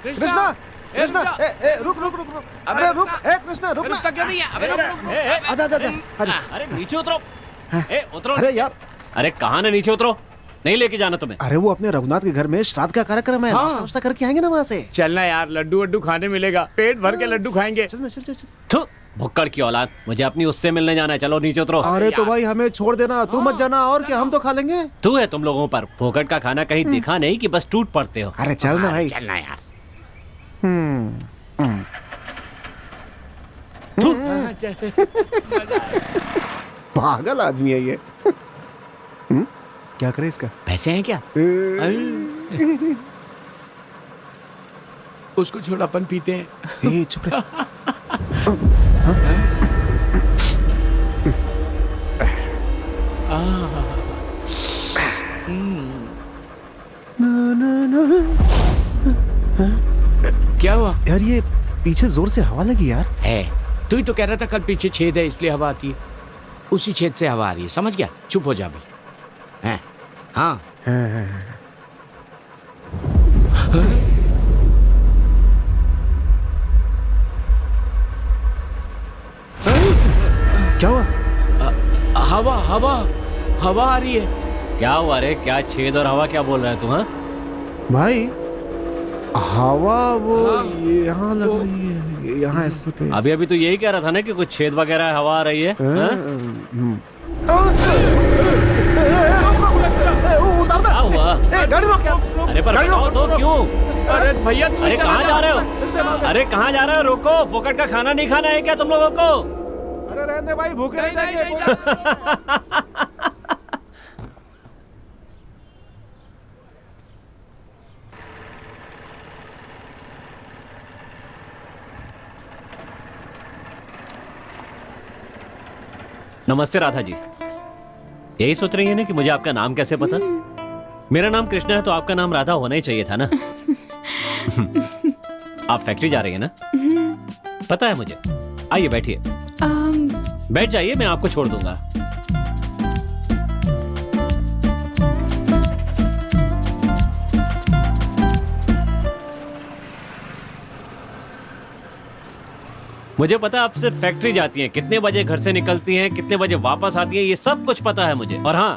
कृष्णा कृष्णा, रुक रुक रुक रुक, अरे रुक, कृष्णा रुक ना। क्यों नहीं है? अबे रुक। आजा आजा आजा। अरे नीचे उतरो। उतरो। अरे यार, अरे कहाँ ना नीचे उतरो, नहीं लेके जाना तुम्हें। अरे वो अपने रघुनाथ के घर में श्राद्ध का कार्यक्रम है, नाश्ता वास्ता करके आएंगे ना वहाँ से। चलना यार, लड्डू वड्डू खाने मिलेगा, पेट भर के लड्डू खाएंगे। चल चल चल चल। थू, भुक्कड़ की औलाद, मुझे अपनी उससे मिलने जाना है, चलो नीचे उतरो। अरे तो भाई हमें छोड़ देना, तू मत जाना, और क्या हम तो खा लेंगे। तू है तुम लोगों पर, फोकट का खाना कहीं दिखा नहीं कि बस टूट पड़ते हो। अरे चल ना भाई। चलना यार। पागल आदमी है ये। क्या करे इसका? पैसे हैं क्या? उसको छोड़, अपन पीते हैं। ए चुप रह। क्या हुआ यार, ये पीछे जोर से हवा लगी यार। है, तू ही तो कह रहा था कल पीछे छेद है इसलिए हवा आती है। उसी छेद से हवा आ रही है, समझ गया? चुप हो जा भाई। हैं? हाँ। क्या हुआ? हवा हवा हवा आ रही है। क्या हुआ रे? क्या छेद और हवा क्या बोल रहे हैं तुम? हाँ भाई हवा वो यहाँ लग रही है, यहाँ ऐसे पे। अभी अभी तो यही कह रहा था ना कि कुछ छेद वगैरह हवा आ रही है। उतार दे। क्या हुआ? गाड़ी रोक यार। अरे पर बताओ तो क्यों? अरे भैया, अरे कहाँ जा रहे हो? अरे कहाँ जा रहे हो? रोको, फोकट का खाना नहीं खाना है क्या तुम लोगों को? अरे रहने भाई, भूखे रह जाएंगे। नमस्ते राधा जी। यही सोच रही है ना कि मुझे आपका नाम कैसे पता? मेरा नाम कृष्णा है तो आपका नाम राधा होना ही चाहिए था ना। आप फैक्ट्री जा रही है ना? पता है मुझे। आइए बैठिए। बैठ जाइए, मैं आपको छोड़ दूंगा। मुझे पता है आप सिर्फ फैक्ट्री जाती हैं, कितने बजे घर से निकलती हैं, कितने बजे वापस आती हैं, ये सब कुछ पता है मुझे। और हाँ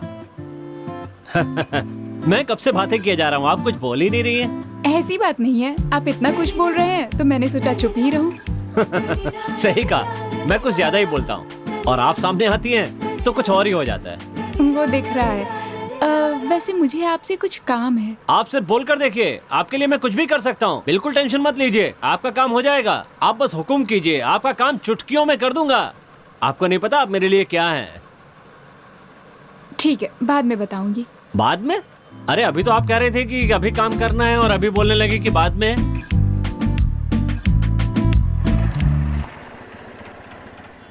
मैं कब से बातें किए जा रहा हूँ, आप कुछ बोल ही नहीं रही हैं। ऐसी बात नहीं है, आप इतना कुछ बोल रहे हैं तो मैंने सोचा चुप ही रहूं। सही कहा, मैं कुछ ज्यादा ही बोलता हूँ और आप सामने आती हैं तो कुछ और ही हो जाता है। वो दिख रहा है। वैसे मुझे आपसे कुछ काम है। आप सिर्फ बोल कर देखिए, आपके लिए मैं कुछ भी कर सकता हूँ। बिल्कुल टेंशन मत लीजिए, आपका काम हो जाएगा। आप बस हुक्म कीजिए, आपका काम चुटकियों में कर दूंगा। आपको नहीं पता आप मेरे लिए क्या है। ठीक है, बाद में बताऊंगी। बाद में? अरे अभी तो आप कह रहे थे कि अभी काम करना है और अभी बोलने लगे कि बाद में।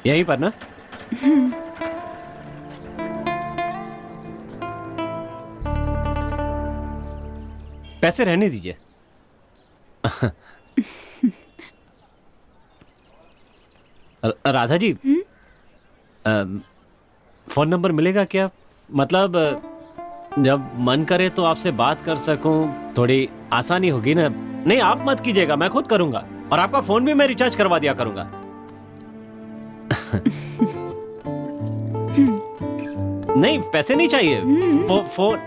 यहीं पर ना? पैसे रहने दीजिए। राधा जी, फोन नंबर मिलेगा क्या? मतलब जब मन करे तो आपसे बात कर सकूं, थोड़ी आसानी होगी ना। नहीं आप मत कीजिएगा, मैं खुद करूंगा और आपका फोन भी मैं रिचार्ज करवा दिया करूंगा। नहीं पैसे नहीं चाहिए, फोन।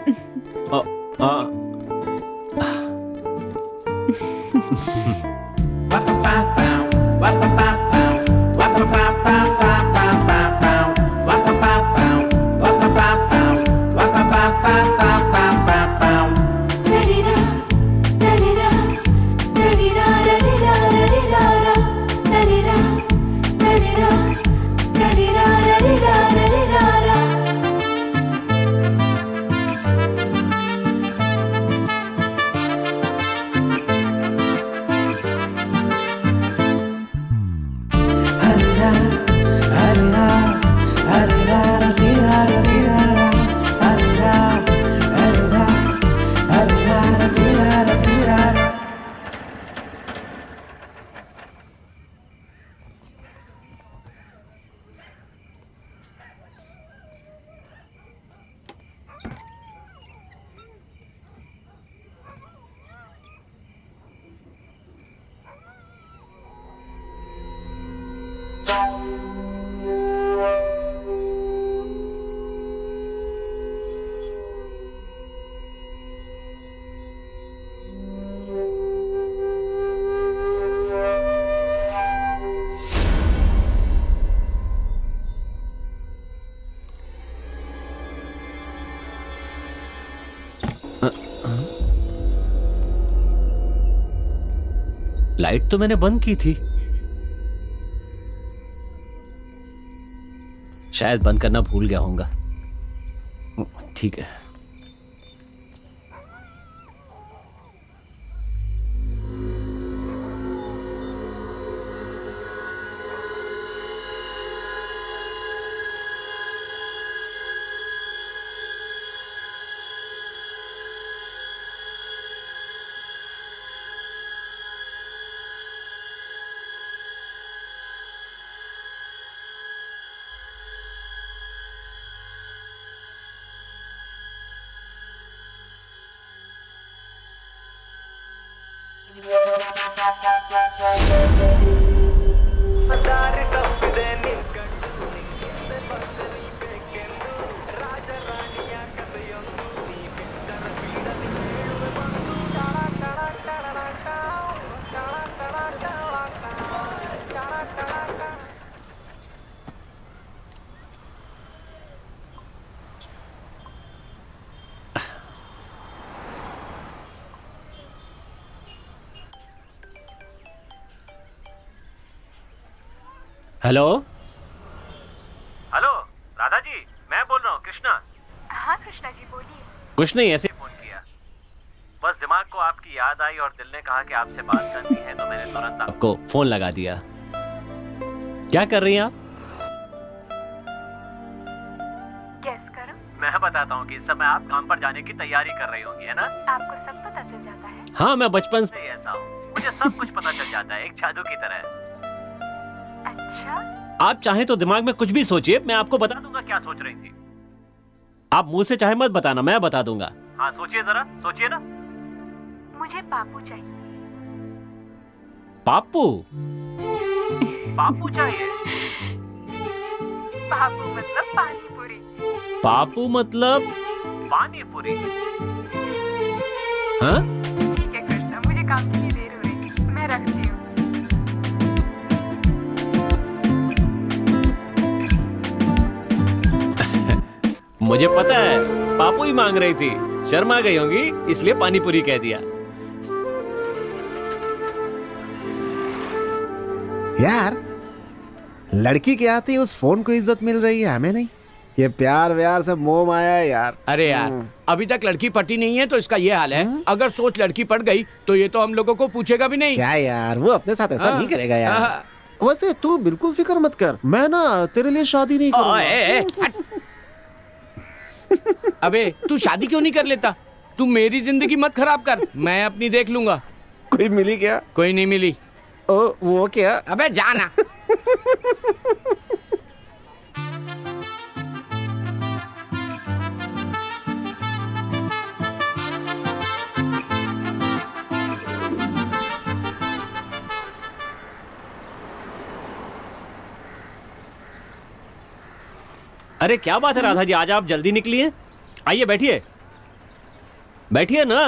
लाइट तो मैंने बंद की थी, शायद बंद करना भूल गया होऊंगा। ठीक है। हेलो हेलो, राधा जी, मैं बोल रहा हूँ, कृष्णा। हाँ कृष्णा जी बोलिए। कुछ नहीं, ऐसे ही फोन किया। बस दिमाग को आपकी याद आई और दिल ने कहा कि आपसे बात करनी है, तो मैंने तुरंत आपको फोन लगा दिया। क्या कर रही हैं आप? गेस करो। मैं बताता हूँ कि इस समय आप काम पर जाने की तैयारी कर रही होंगी, है ना? आपको सब पता चल जाता है? हाँ, मैं बचपन से ही ऐसा हूँ, मुझे सब कुछ पता चल जाता है, एक जादू की तरह। अच्छा, आप चाहें तो दिमाग में कुछ भी सोचिए, मैं आपको बता दूंगा क्या सोच रही थी। आप मुंह से चाहे मत बताना, मैं बता दूंगा। हाँ सोचिए, जरा सोचिए ना। मुझे पापू चाहिए। पापू? पापू चाहिए? पापू मतलब पानी पूरी। पापू मतलब पानी पूरी? हाँ? ठीक है कृष्णा, मुझे काम की देर हो रही, मैं रखती हूँ। मुझे पता है, पापू ही मांग रही थी, शर्मा गई होंगी इसलिए पानी पूरी कह दिया। यार, लड़की के आते ही उस फोन को इज्जत मिल रही है, हमें नहीं। ये प्यार व्यार सब मोह माया है यार। अरे यार, अभी तक लड़की पटी नहीं है तो इसका ये हाल है। अगर सोच लड़की पट गई तो ये तो हम लोगों को पूछेगा भी नहीं। क्या यार, वो अपने साथ ऐसा नहीं करेगा यार। वैसे तू बिल्कुल फिक्र मत कर, मैं ना तेरे लिए शादी नहीं करूंगा। अबे तू शादी क्यों नहीं कर लेता? तू मेरी जिंदगी मत खराब कर, मैं अपनी देख लूंगा। कोई मिली क्या? कोई नहीं मिली। ओ वो क्या? अबे जाना। अरे क्या बात है राधा जी, आज आप जल्दी निकली हैं? आइए बैठिए, बैठिए ना।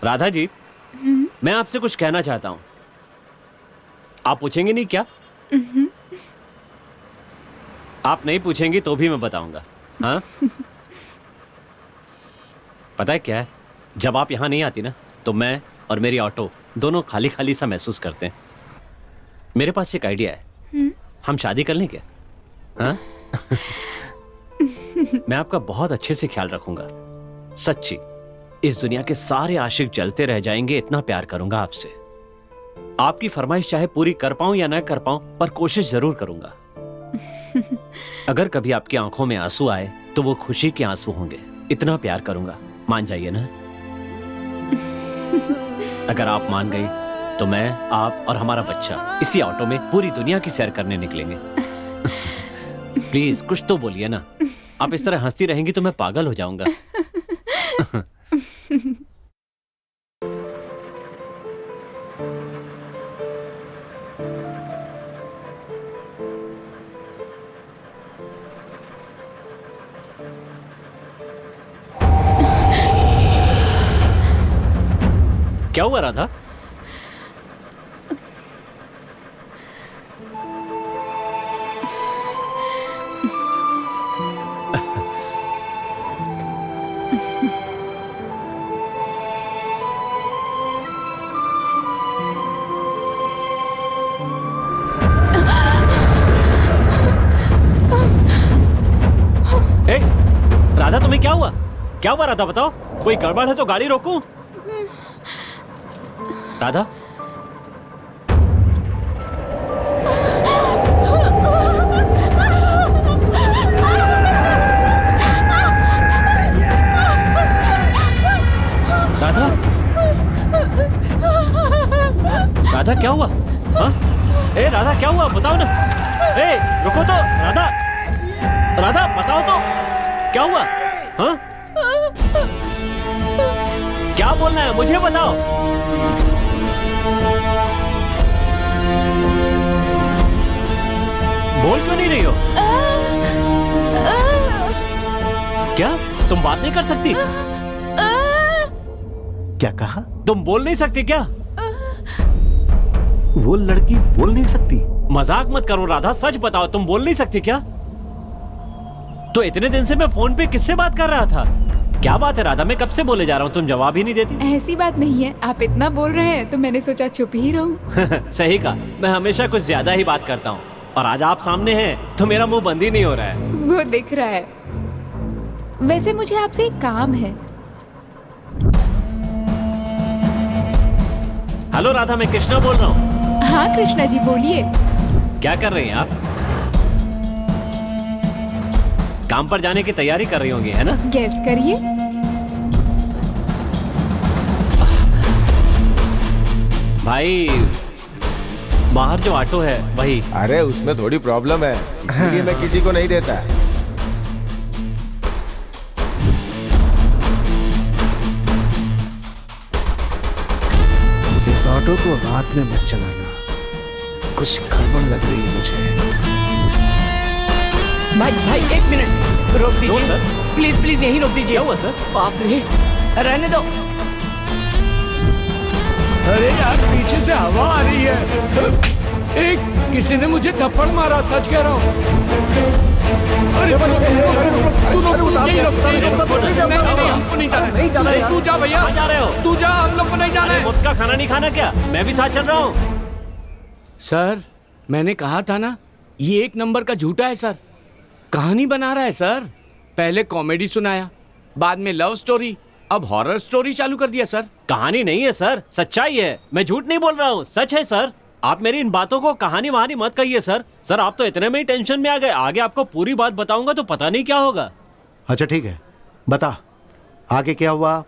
राधा जी, मैं आपसे कुछ कहना चाहता हूं, आप पूछेंगे नहीं क्या? आप नहीं पूछेंगी तो भी मैं बताऊंगा। हाँ पता है क्या है, जब आप यहां नहीं आती ना तो मैं और मेरी ऑटो दोनों खाली खाली सा महसूस करते हैं। मेरे पास एक आइडिया है, हम शादी कर लें क्या? हाँ? मैं आपका बहुत अच्छे से ख्याल रखूंगा, सच्ची। इस दुनिया के सारे आशिक जलते रह जाएंगे, इतना प्यार करूंगा आपसे। आपकी फरमाइश चाहे पूरी कर पाऊं या ना कर पाऊं, पर कोशिश जरूर करूंगा। अगर कभी आपकी आंखों में आंसू आए तो वो खुशी के आंसू होंगे, इतना प्यार करूंगा। मान जाइए ना। अगर आप मान गई तो मैं, आप और हमारा बच्चा इसी ऑटो में पूरी दुनिया की सैर करने निकलेंगे। प्लीज कुछ तो बोलिए ना, आप इस तरह हंसती रहेंगी तो मैं पागल हो जाऊंगा। क्या हुआ राधा? ए, राधा तुम्हें क्या हुआ? क्या हुआ राधा, बताओ। कोई गड़बड़ है तो गाड़ी रोकूं? राधा, राधा, राधा क्या हुआ? हाँ? ए राधा क्या हुआ, बताओ ना। ए रुको तो राधा, राधा बताओ तो क्या हुआ? हाँ? क्या बोलना है मुझे बताओ। बोल क्यों नहीं रही हो? क्या तुम बात नहीं कर सकती? क्या कहा? तुम बोल नहीं सकती क्या? वो लड़की बोल नहीं सकती? मजाक मत करो राधा, सच बताओ, तुम बोल नहीं सकती क्या? तो इतने दिन से मैं फोन पे किससे बात कर रहा था? क्या बात है राधा, मैं कब से बोले जा रहा हूँ, तुम जवाब ही नहीं देती। ऐसी बात नहीं है, आप इतना बोल रहे हैं तो मैंने सोचा चुप ही रहूं। सही कहा, मैं हमेशा कुछ ज्यादा ही बात करता हूँ और आज आप सामने हैं तो मेरा मुंह बंद ही नहीं हो रहा है। वो दिख रहा है। वैसे मुझे आपसे एक काम है। हेलो राधा, मैं कृष्णा बोल रहा हूँ। हाँ कृष्णा जी बोलिए। क्या कर रही हैं आप? काम पर जाने की तैयारी कर रही होंगी, है ना? गैस करिए। भाई बाहर जो ऑटो है वही। अरे उसमें थोड़ी प्रॉब्लम है, इसीलिए मैं किसी को नहीं देता। इस ऑटो को रात में मत चलाना, कुछ गड़बड़ लग रही है मुझे। भाई एक मिनट रोक नो, दीजिए, सर। प्लीज प्लीज यहीं रोक दीजिए। क्या हुआ सर? बाप रे, रहने दो। अरे यार पीछे से हवा आ रही है। एक किसी ने मुझे थप्पड़ मारा, सच कह रहा हूँ। अरे हमको नहीं जाना है। तू जा भैया, कहाँ जा रहे हो? तू जा, हम लोग को नहीं जाना है। मुझ का खाना नहीं खाना क्या? मैं भी साथ चल रहा हूँ। सर मैंने कहा था ना, ये एक नंबर का झूठा है सर। कहानी बना रहा है सर। पहले कॉमेडी सुनाया, बाद में लव स्टोरी, अब हॉरर स्टोरी चालू कर दिया सर। कहानी नहीं है सर, सच्चाई है। मैं झूठ नहीं बोल रहा हूँ, सच है सर। आप मेरी इन बातों को कहानी वहानी मत कहिए सर। सर आप तो इतने में ही टेंशन में आ गए, आगे आपको पूरी बात बताऊंगा तो पता नहीं क्या होगा। अच्छा ठीक है, बता आगे क्या हुआ।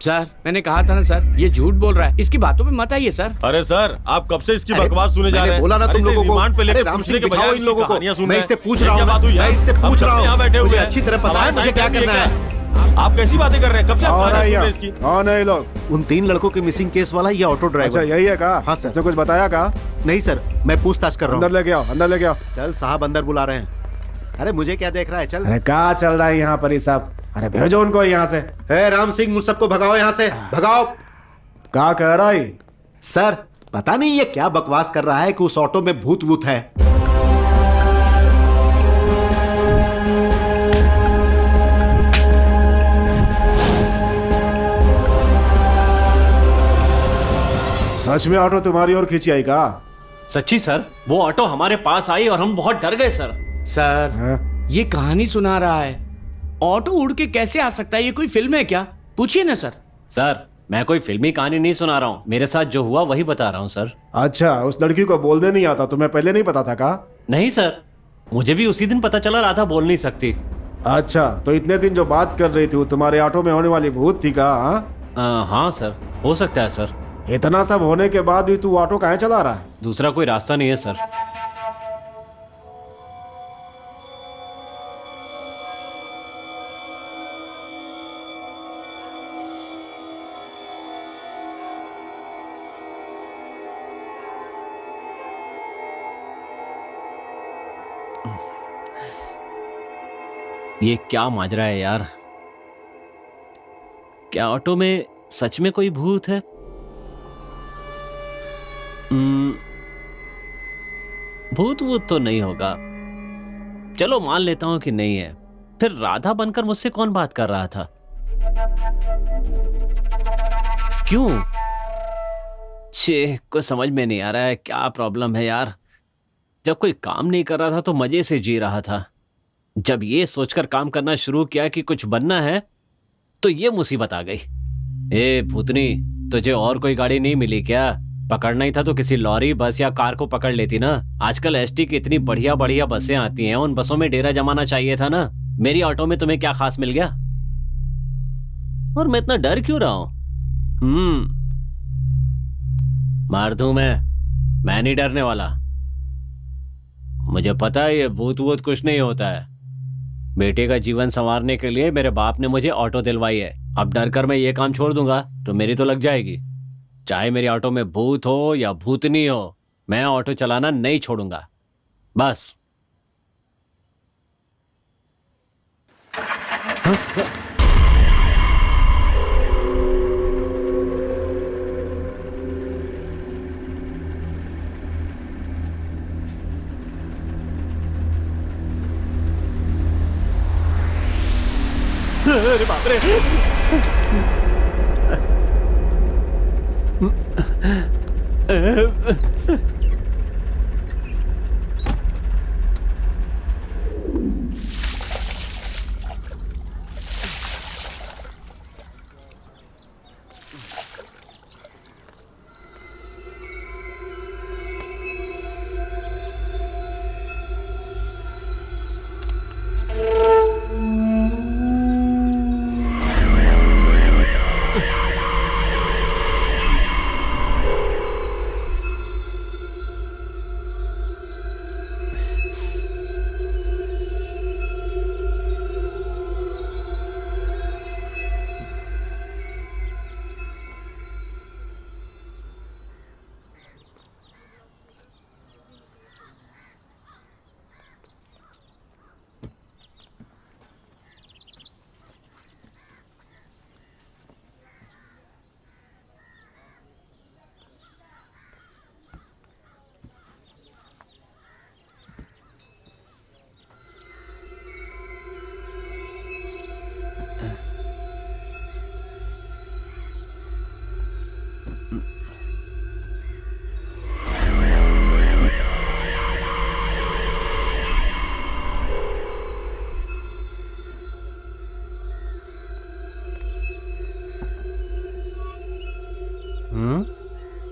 सर मैंने कहा था ना सर, ये झूठ बोल रहा है, इसकी बातों में मत आइए सर। अरे सर आप कब से इसकी अरे, बकवास सुने जा मैंने रहे हैं? बोला ना तुम लोगों को। अरे राम सिंह बिठाओ इन लोगों को, मैं इससे पूछ रहा हूँ ना, मैं इससे पूछ रहा हूँ। मुझे अच्छी तरह पता है मुझे क्या करना है। आप कैसी बातें कर रहे हैं? कब से आप और बात कर रहे आइए। हैं इसकी? कौन है ये लोग? उन 3 लड़कों के मिसिंग केस वाला ये ऑटो ड्राइवर। अच्छा यही है का? हाँ सर। इसने कुछ बताया का? नहीं सर, मैं पूछताछ कर रहा अंदर हूँ। लेके आओ, अंदर लेके आओ। चल साहब अंदर बुला रहे हैं। अरे मुझे क्या देख रहा है, चल। अरे क्या चल रहा है यहाँ पर ये सब? अरे भेजो उनको यहाँ से। हे राम सिंह, मुझ सबको भगाओ यहाँ से, भगाओ। क्या कह रहा है? सर पता नहीं ये क्या बकवास कर रहा है कि उस ऑटो में भूत वूत है। सच में ऑटो तुम्हारी ओर खींची आई का? सच्ची सर, वो ऑटो हमारे पास आई और हम बहुत डर गए सर। सर हाँ? ये कहानी सुना रहा है, ऑटो उड़ के कैसे आ सकता है? ये कोई फिल्म है क्या? पूछिए ना सर। सर मैं कोई फिल्मी कहानी नहीं सुना रहा हूँ, मेरे साथ जो हुआ वही बता रहा हूँ सर। अच्छा उस लड़की को बोलने नहीं आता, तुम्हें पहले नहीं पता था का? नहीं सर, मुझे भी उसी दिन पता चला राधा बोल नहीं सकती। अच्छा तो इतने दिन जो बात कर रही थी वो तुम्हारे ऑटो में होने वाली भूत थी का? हाँ? हाँ सर, हो सकता है सर। इतना सब होने के बाद भी तू ऑटो काहे चला रहा है? दूसरा कोई रास्ता नहीं है सर। ये क्या माजरा है यार? क्या ऑटो में सच में कोई भूत है? भूत वूत तो नहीं होगा, चलो मान लेता हूं कि नहीं है। फिर राधा बनकर मुझसे कौन बात कर रहा था? क्यों? कुछ समझ में नहीं आ रहा है, क्या प्रॉब्लम है यार? जब कोई काम नहीं कर रहा था तो मजे से जी रहा था। जब ये सोचकर काम करना शुरू किया कि कुछ बनना है तो ये मुसीबत आ गई। ए भूतनी, तुझे और कोई गाड़ी नहीं मिली क्या? पकड़ना ही था तो किसी लॉरी, बस या कार को पकड़ लेती ना। आजकल एसटी की इतनी बढ़िया बढ़िया बसें आती हैं, उन बसों में डेरा जमाना चाहिए था ना। मेरी ऑटो में तुम्हें क्या खास मिल गया? और मैं इतना डर क्यों रहा हूं? मार दूं मैं नहीं डरने वाला। मुझे पता है ये भूत वूत कुछ नहीं होता है। बेटे का जीवन संवारने के लिए मेरे बाप ने मुझे ऑटो दिलवाई है। अब डर कर मैं ये काम छोड़ दूंगा तो मेरी तो लग जाएगी। चाहे मेरी ऑटो में भूत हो या भूतनी हो, मैं ऑटो चलाना नहीं छोड़ूंगा, बस। अरे बाप रे!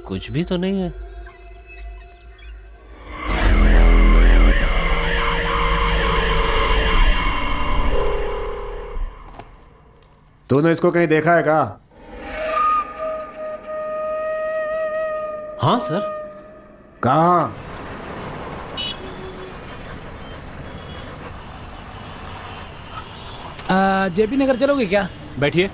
कुछ भी तो नहीं है। तूने इसको कहीं देखा है क्या? हाँ सर। कहाँ? जेपी नगर चलोगे क्या? बैठिए।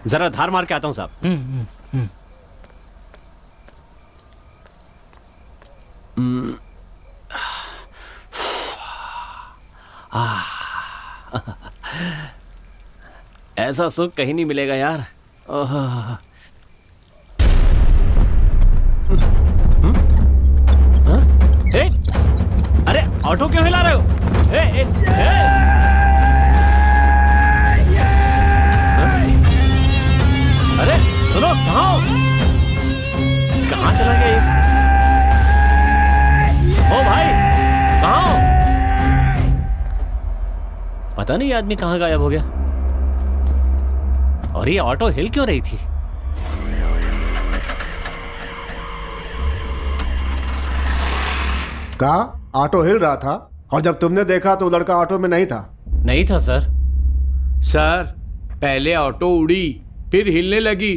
जरा धार मार के आता हूं साहब। ऐसा सुख कहीं नहीं मिलेगा यार। अरे ऑटो क्यों हिला रहे हो? अरे सुनो, कहाँ हो? कहाँ चला गया ये? ओ भाई, कहाँ हो? पता नहीं ये आदमी कहाँ गायब हो गया। और ये ऑटो हिल क्यों रही थी? कहा ऑटो हिल रहा था, और जब तुमने देखा तो लड़का ऑटो में नहीं था। नहीं था सर। सर, पहले ऑटो उड़ी, फिर हिलने लगी,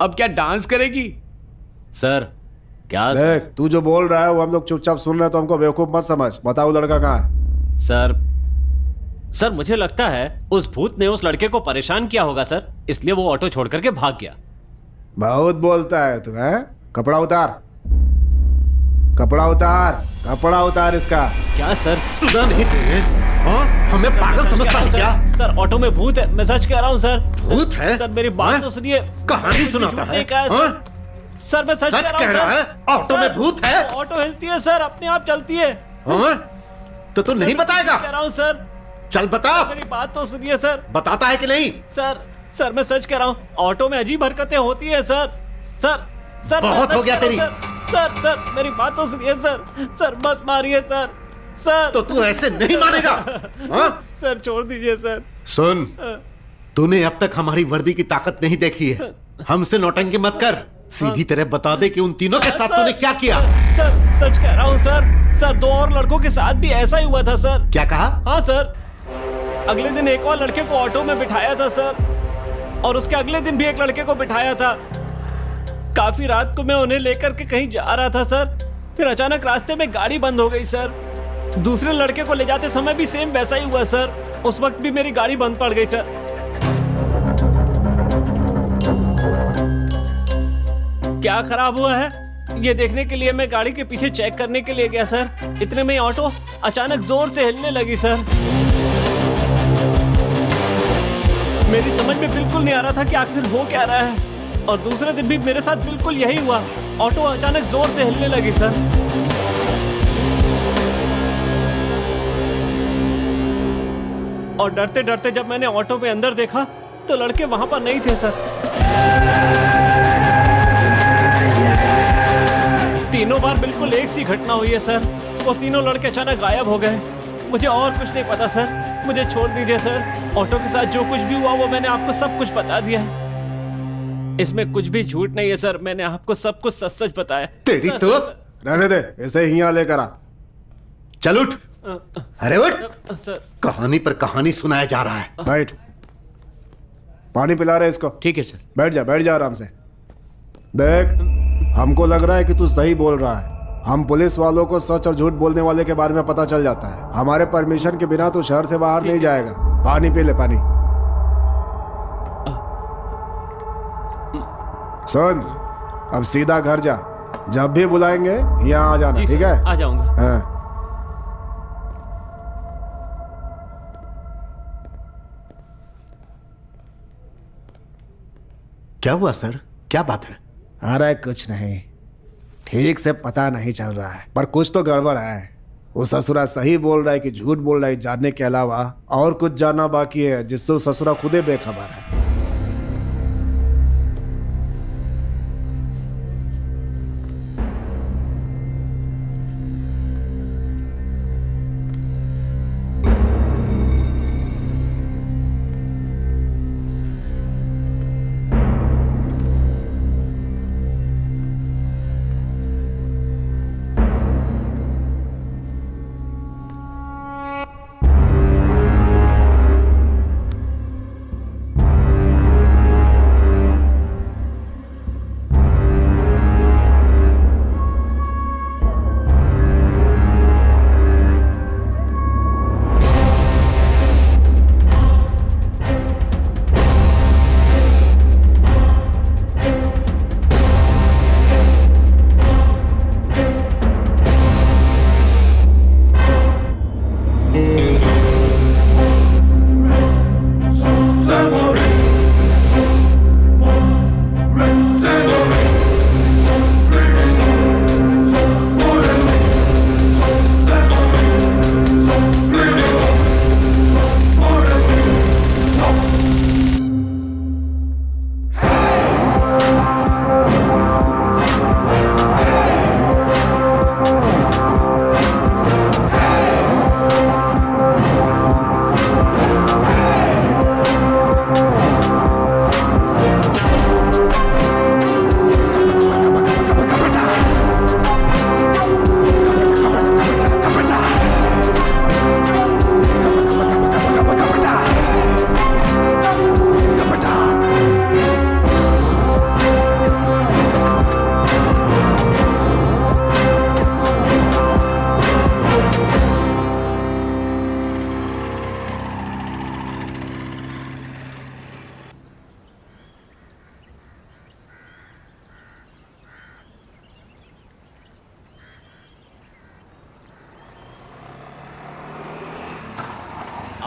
अब क्या डांस करेगी? सर क्या देख, तू जो बोल रहा है वो हम लोग चुपचाप सुन रहे हैं, तो हमको बेवकूफ मत समझ। बताओ लड़का कहाँ है? सर, सर मुझे लगता है उस भूत ने उस लड़के को परेशान किया होगा सर, इसलिए वो ऑटो छोड़ करके भाग गया। बहुत बोलता है तू, है? कपड़ा उतार, कपड़ा उतार, कपड़ा उतार इसका। क्या सर? सुना नहीं तुझे? हाँ? हमें पागल समझता है क्या? सर ऑटो में भूत है, मैं सच कह रहा हूँ सर। भूत है? सर मेरी बात तो सुनिए। कहानी सुनाता है? सर सर मैं सच कह रहा है? ऑटो में भूत है? ऑटो हिलती है सर, अपने आप चलती है। तो तू नहीं बताएगा? कह रहा हूँ सर। चल बता। मेरी बात तो सुनिए सर। बताता है कि नहीं? सर मैं सच कह रहा हूँ, ऑटो में अजीब हरकतें होती है सर। सर बहुत हो गया तेरी। सर मेरी बात तो सुनिए सर मत मारिए सर। तो तू ऐसे नहीं मानेगा? सर छोड़ दीजिए सर। सुन, तूने अब तक हमारी वर्दी की ताकत नहीं देखी है। हमसे नौटंकी मत कर, सीधी तरह बता दे कि उन तीनों के साथ तूने क्या किया। सर सच कह रहा हूँ सर 2 और लड़कों के साथ भी ऐसा ही हुआ था सर। क्या कहा? हाँ सर, अगले दिन एक और लड़के को ऑटो में बिठाया था सर, और उसके अगले दिन भी एक लड़के को बिठाया था। काफी रात को मैं उन्हें लेकर के कहीं जा रहा था सर, फिर अचानक रास्ते में गाड़ी बंद हो गई सर। दूसरे लड़के को ले जाते समय भी सेम वैसा ही हुआ सर, उस वक्त भी मेरी गाड़ी बंद पड़ गई सर। क्या खराब हुआ है ये देखने के लिए मैं गाड़ी के पीछे चेक करने के लिए गया सर। इतने में ऑटो अचानक जोर से हिलने लगी सर। मेरी समझ में बिल्कुल नहीं आ रहा था कि आखिर हो क्या रहा है, और दूसरे दिन भी मेरे साथ बिल्कुल यही हुआ, ऑटो अचानक जोर से हिलने लगी सर। और डरते डरते जब मैंने ऑटो में अंदर देखा तो लड़के वहां पर नहीं थे सर। तीनों बार बिल्कुल एक सी घटना हुई है सर, वो तीनों लड़के अचानक गायब हो गए। मुझे और कुछ नहीं पता सर, मुझे छोड़ दीजिए सर। ऑटो के साथ जो कुछ भी हुआ वो मैंने आपको सब कुछ बता दिया है, इसमें कुछ भी झूठ नहीं है सर। मैंने आपको सब कुछ सच सच बताया। तेरी सर, तो सर, रहने दे, ऐसे ही यहाँ लेकर आ। चल उठ। अरे उठ। सर कहानी पर कहानी सुनाया जा रहा है। बैठ, पानी पिला रहे इसको। ठीक है सर। बैठ जा आराम से। देख, हमको लग रहा है कि तू सही बोल रहा है। हम पुलिस वालों को सच और झूठ बोलने वाले के बारे में पता चल जाता है। हमारे परमिशन के बिना तू शहर से बाहर नहीं जाएगा। पानी पी ले, पानी। सुन, अब सीधा घर जा, जब भी बुलाएंगे यहाँ आ जाना, ठीक है? आ जाऊंगा। हाँ। क्या हुआ सर? क्या बात है? अरे कुछ नहीं, ठीक से पता नहीं चल रहा है, पर कुछ तो गड़बड़ है। वो ससुरा सही बोल रहा है कि झूठ बोल रहा है, जानने के अलावा और कुछ जानना बाकी है जिससे वो ससुरा खुदे बेखबर है।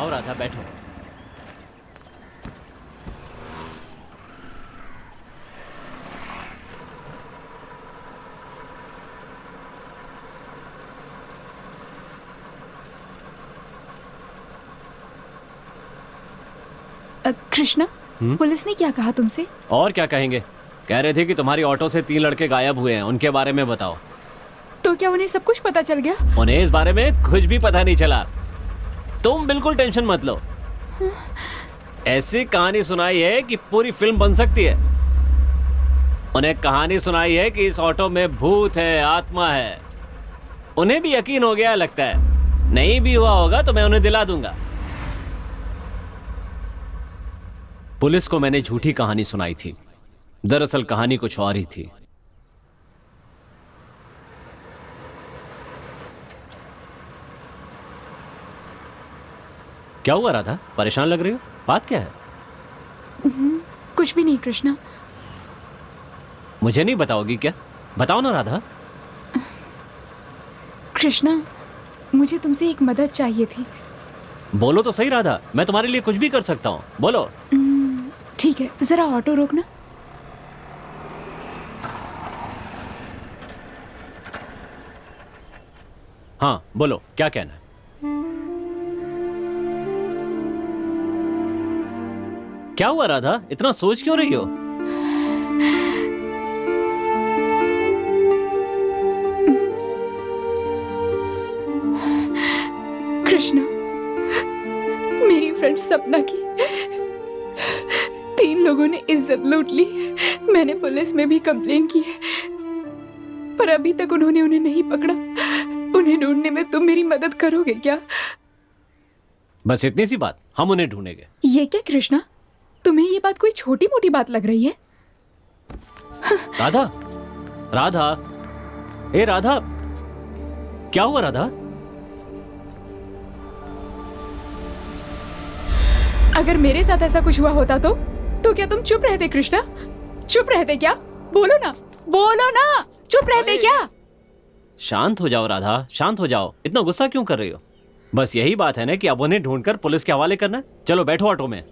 आओ राधा, बैठो। कृष्णा, पुलिस ने क्या कहा तुमसे? और क्या कहेंगे, कह रहे थे कि तुम्हारी ऑटो से 3 लड़के गायब हुए हैं, उनके बारे में बताओ। तो क्या उन्हें सब कुछ पता चल गया? उन्हें इस बारे में कुछ भी पता नहीं चला। तुम बिल्कुल टेंशन मत लो। ऐसी कहानी सुनाई है कि पूरी फिल्म बन सकती है। उन्हें कहानी सुनाई है कि इस ऑटो में भूत है, आत्मा है। उन्हें भी यकीन हो गया लगता है। नहीं भी हुआ होगा तो मैं उन्हें दिला दूंगा। पुलिस को मैंने झूठी कहानी सुनाई थी, दरअसल कहानी कुछ और ही थी। क्या हुआ राधा, परेशान लग रही हो? बात क्या है? कुछ भी नहीं कृष्णा। मुझे नहीं बताओगी क्या? बताओ ना राधा। कृष्णा, मुझे तुमसे एक मदद चाहिए थी। बोलो तो सही राधा, मैं तुम्हारे लिए कुछ भी कर सकता हूँ, बोलो। ठीक है, जरा ऑटो रोकना। हाँ बोलो, क्या कहना है? क्या हुआ राधा, इतना सोच क्यों रही हो? कृष्णा, मेरी फ्रेंड सपना की 3 लोगों ने इज्जत लूट ली। मैंने पुलिस में भी कंप्लेन की है, पर अभी तक उन्होंने उन्हें नहीं पकड़ा। उन्हें ढूंढने में तुम मेरी मदद करोगे क्या? बस इतनी सी बात, हम उन्हें ढूंढेंगे। ये क्या कृष्णा, तुम्हें ये बात कोई छोटी मोटी बात लग रही है? राधा, राधा, ए राधा, क्या हुआ राधा? अगर मेरे साथ ऐसा कुछ हुआ होता तो क्या तुम चुप रहते कृष्णा? चुप रहते क्या? बोलो ना, बोलो ना, चुप रहते क्या? शांत हो जाओ राधा, शांत हो जाओ। इतना गुस्सा क्यों कर रही हो? बस यही बात है ना कि अब उन्हें ढूंढकर पुलिस के हवाले करना है। चलो बैठो ऑटो में।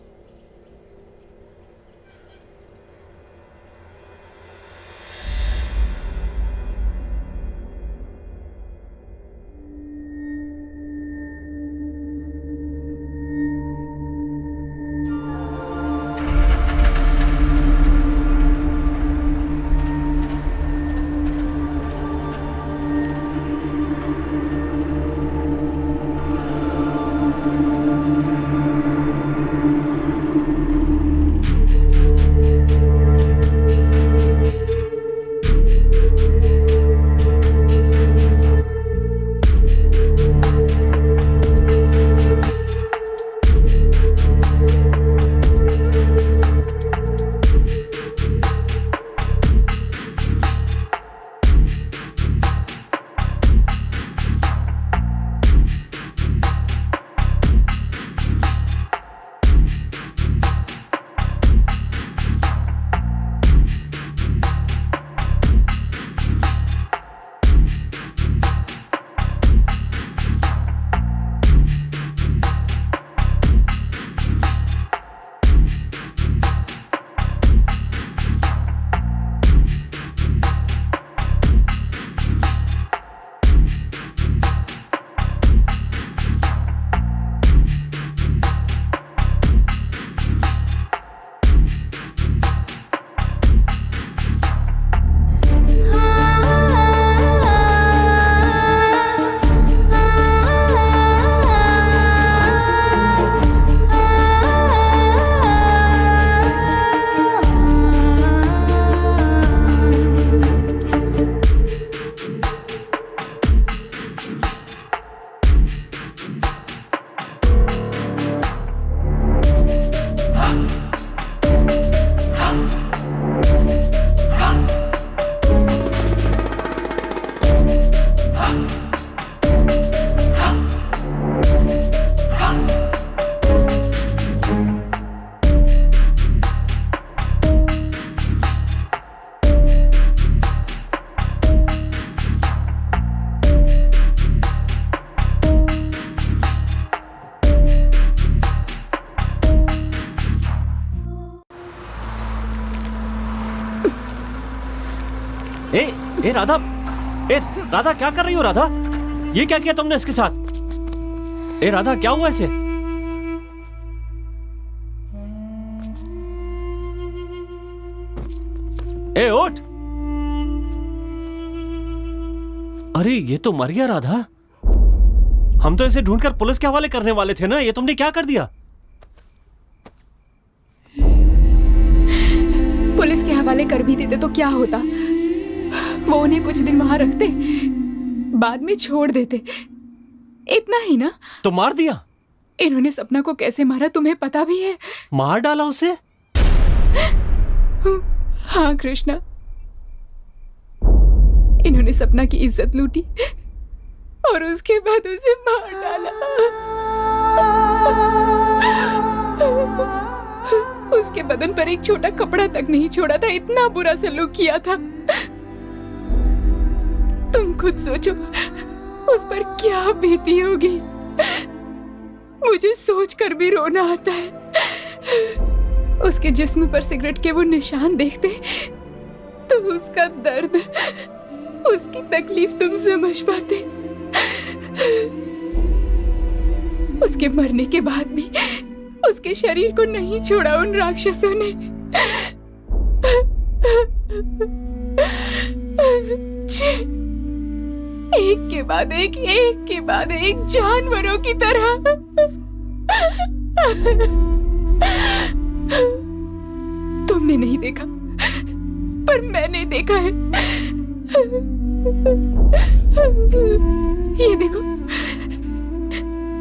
ए राधा, राधा क्या कर रही हो राधा? ये क्या किया तुमने इसके साथ? राधा क्या हुआ इसे? उठ! अरे ये तो मर गया राधा। हम तो इसे ढूंढकर पुलिस के हवाले करने वाले थे ना, ये तुमने क्या कर दिया? पुलिस के हवाले कर भी देते तो क्या होता? वो उन्हें कुछ दिन वहां रखते, बाद में छोड़ देते, इतना ही ना। तो मार दिया? इन्होंने सपना को कैसे मारा तुम्हें पता भी है? मार डाला उसे? हाँ कृष्णा, इन्होंने सपना की इज्जत लूटी और उसके बाद उसे मार डाला। उसके बदन पर एक छोटा कपड़ा तक नहीं छोड़ा था, इतना बुरा सलूक किया था। तुम खुद सोचो उस पर क्या बीती होगी। मुझे सोचकर भी रोना आता है। उसके जिस्म पर सिगरेट के वो निशान देखते तो उसका दर्द, उसकी तकलीफ तुम समझ पाते। उसके मरने के बाद भी उसके शरीर को नहीं छोड़ा उन राक्षसों ने। एक के बाद एक के बाद एक जानवरों की तरह। तुमने नहीं देखा पर मैंने देखा है। ये देखो,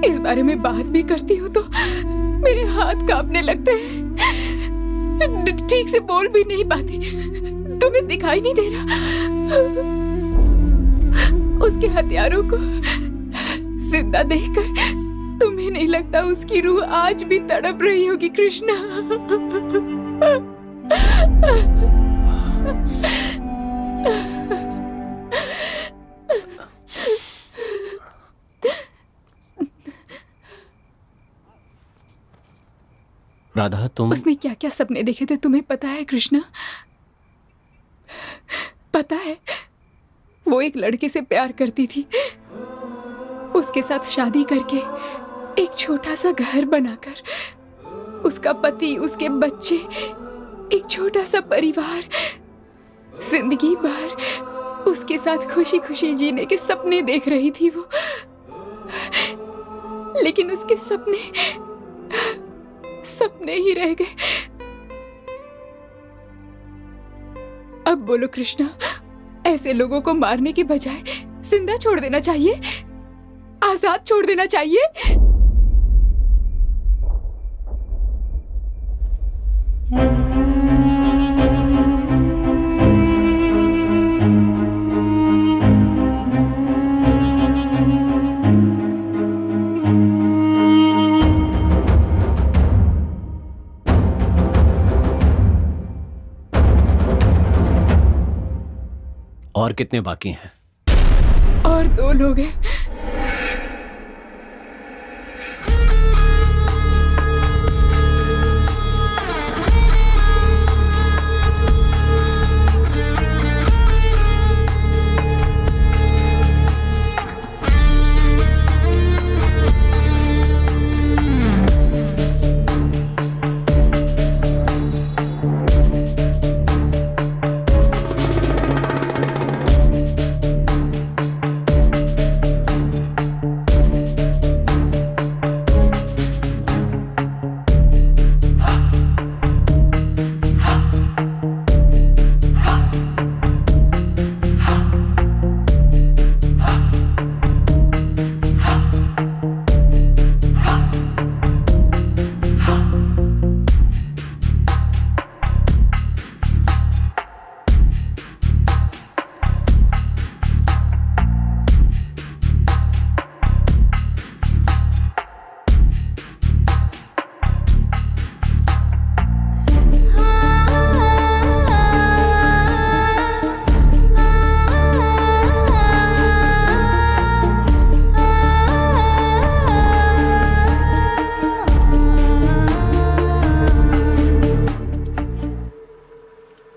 इस बारे में बात भी करती हूँ तो मेरे हाथ कांपने लगते हैं, ठीक से बोल भी नहीं पाती। तुम्हें दिखाई नहीं दे रहा? उसके हथियारों को जिंदा देखकर तुम्हें नहीं लगता उसकी रूह आज भी तड़प रही होगी कृष्णा? राधा तुम... उसने क्या क्या सपने देखे थे तुम्हें पता है कृष्णा? पता है, वो एक लड़के से प्यार करती थी, उसके साथ शादी करके एक छोटा सा घर बनाकर, उसका पति, उसके बच्चे, एक छोटा सा परिवार, जिंदगी भर उसके साथ खुशी खुशी जीने के सपने देख रही थी वो। लेकिन उसके सपने ही रह गए। अब बोलो कृष्णा, ऐसे लोगों को मारने के बजाय जिंदा छोड़ देना चाहिए, आजाद छोड़ देना चाहिए। और कितने बाकी हैं? और 2 लोग हैं।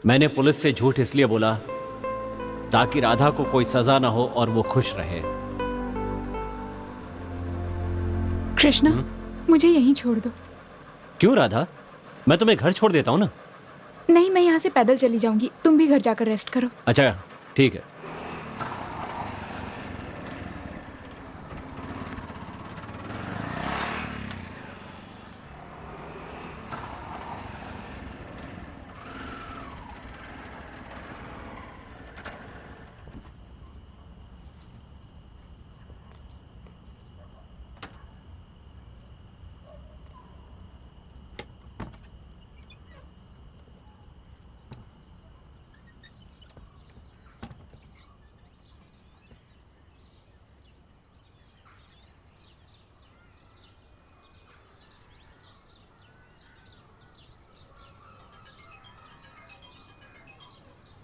मैंने पुलिस से झूठ इसलिए बोला ताकि राधा को कोई सजा ना हो और वो खुश रहे। कृष्णा, मुझे यहीं छोड़ दो। क्यों राधा? मैं तुम्हें घर छोड़ देता हूँ ना। नहीं, मैं यहाँ से पैदल चली जाऊंगी, तुम भी घर जाकर रेस्ट करो। अच्छा ठीक है।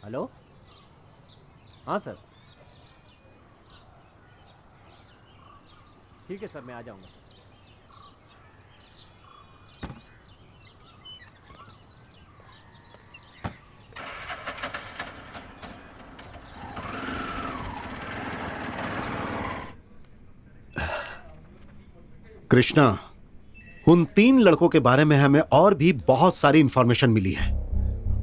हेलो, हाँ सर, ठीक है सर, मैं आ जाऊंगा। कृष्णा, उन 3 लड़कों के बारे में हमें और भी बहुत सारी इंफॉर्मेशन मिली है।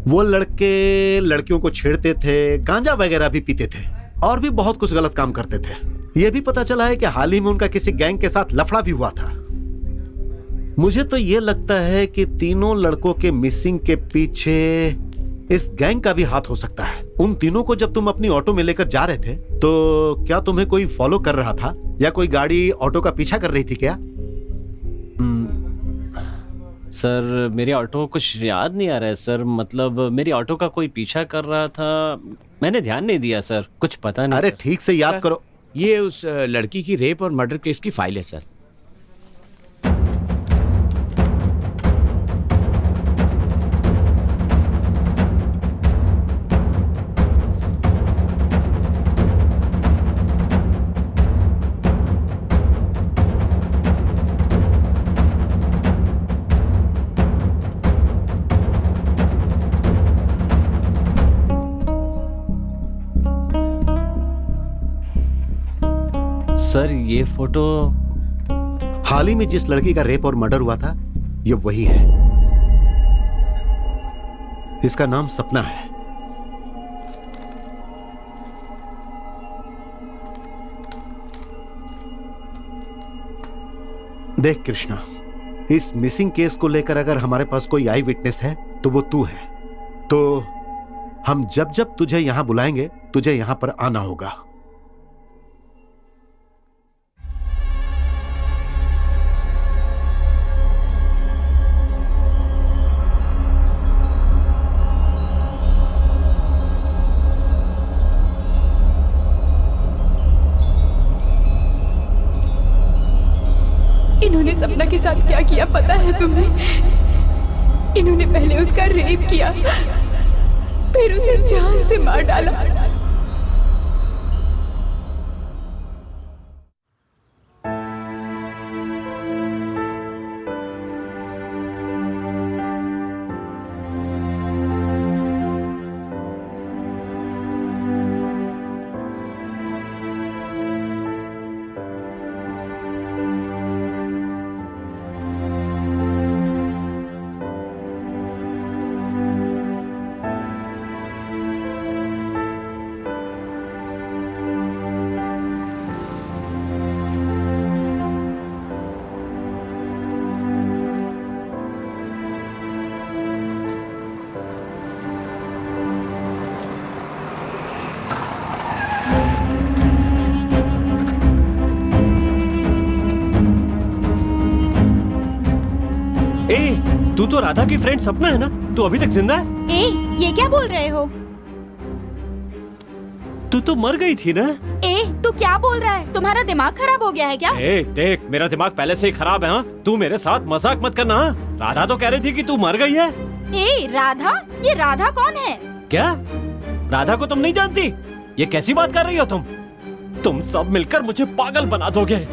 वो लड़के लड़कियों को छेड़ते थे, गांजा वगैरह भी पीते थे और भी बहुत कुछ गलत काम करते थे। यह भी पता चला है कि हाल ही में उनका किसी गैंग के साथ लफड़ा भी हुआ था। मुझे तो यह लगता है कि तीनों लड़कों के मिसिंग के पीछे इस गैंग का भी हाथ हो सकता है। उन तीनों को जब तुम अपनी ऑटो में लेकर जा रहे थे तो क्या तुम्हें कोई फॉलो कर रहा था या कोई गाड़ी ऑटो का पीछा कर रही थी क्या? सर, मेरी ऑटो कुछ याद नहीं आ रहा है सर। मतलब मेरी ऑटो का कोई पीछा कर रहा था, मैंने ध्यान नहीं दिया सर, कुछ पता नहीं। अरे सर, ठीक से याद करो। ये उस लड़की की रेप और मर्डर केस की फाइल है सर। सर ये फोटो हाल ही में जिस लड़की का रेप और मर्डर हुआ था, ये वही है। इसका नाम सपना है। देख कृष्णा, इस मिसिंग केस को लेकर अगर हमारे पास कोई आई विटनेस है तो वो तू है। तो हम जब जब तुझे यहां बुलाएंगे, तुझे यहां पर आना होगा। इन्होंने सपना के साथ क्या किया पता है तुम्हें? इन्होंने पहले उसका रेप किया, फिर उसे जान से मार डाला। तू तो राधा की फ्रेंड सपना है ना? तू अभी तक जिंदा है? ए, ये क्या बोल रहे हो? तू तो मर गई थी ना? ए, तू क्या बोल रहा है? तुम्हारा दिमाग खराब हो गया है क्या? ए, देख मेरा दिमाग पहले से ही खराब है। हाँ, तू मेरे साथ मजाक मत करना। राधा तो कह रही थी कि तू मर गई है। ए, राधा? ये राधा कौन है? क्या राधा को तुम नहीं जानती? ये कैसी बात कर रही हो तुम? तुम सब मिलकर मुझे पागल बना दोगे।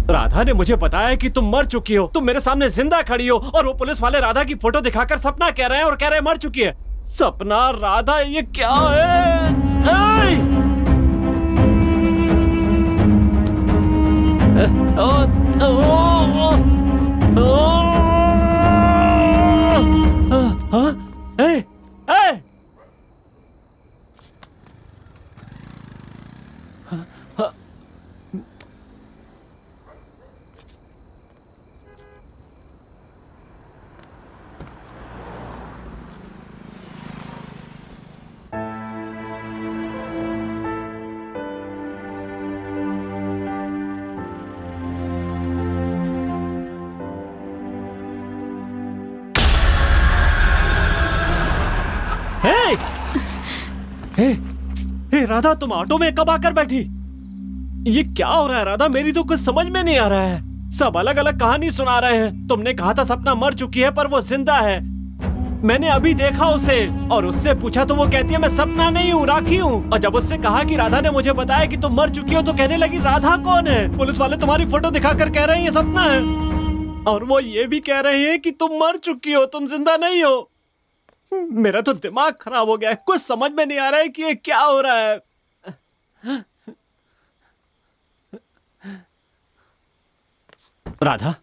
राधा ने मुझे बताया कि तुम मर चुकी हो। तुम मेरे सामने जिंदा खड़ी हो और वो पुलिस वाले राधा की फोटो दिखाकर सपना कह रहे हैं और कह रहे हैं मर चुकी है। सपना, राधा, ये क्या है? राधा, तुम ऑटो में कब आकर बैठी? ये क्या हो रहा है राधा? मेरी तो कुछ समझ में नहीं आ रहा है। सब अलग अलग कहानी सुना रहे हैं। तुमने कहा था सपना मर चुकी है पर वो जिंदा है। मैंने अभी देखा उसे और उससे पूछा तो वो कहती है मैं सपना नहीं हूँ, राखी हूँ। और जब उससे कहा कि राधा ने मुझे बताया कि तुम मर चुकी हो तो कहने लगी राधा कौन है? पुलिस वाले तुम्हारी फोटो दिखाकर कह रहे हैं ये सपना है और वो ये भी कह रहे हैं कि तुम मर चुकी हो, तुम जिंदा नहीं हो। मेरा तो दिमाग खराब हो गया है। कुछ समझ में नहीं आ रहा है कि ये क्या हो रहा है। राधा,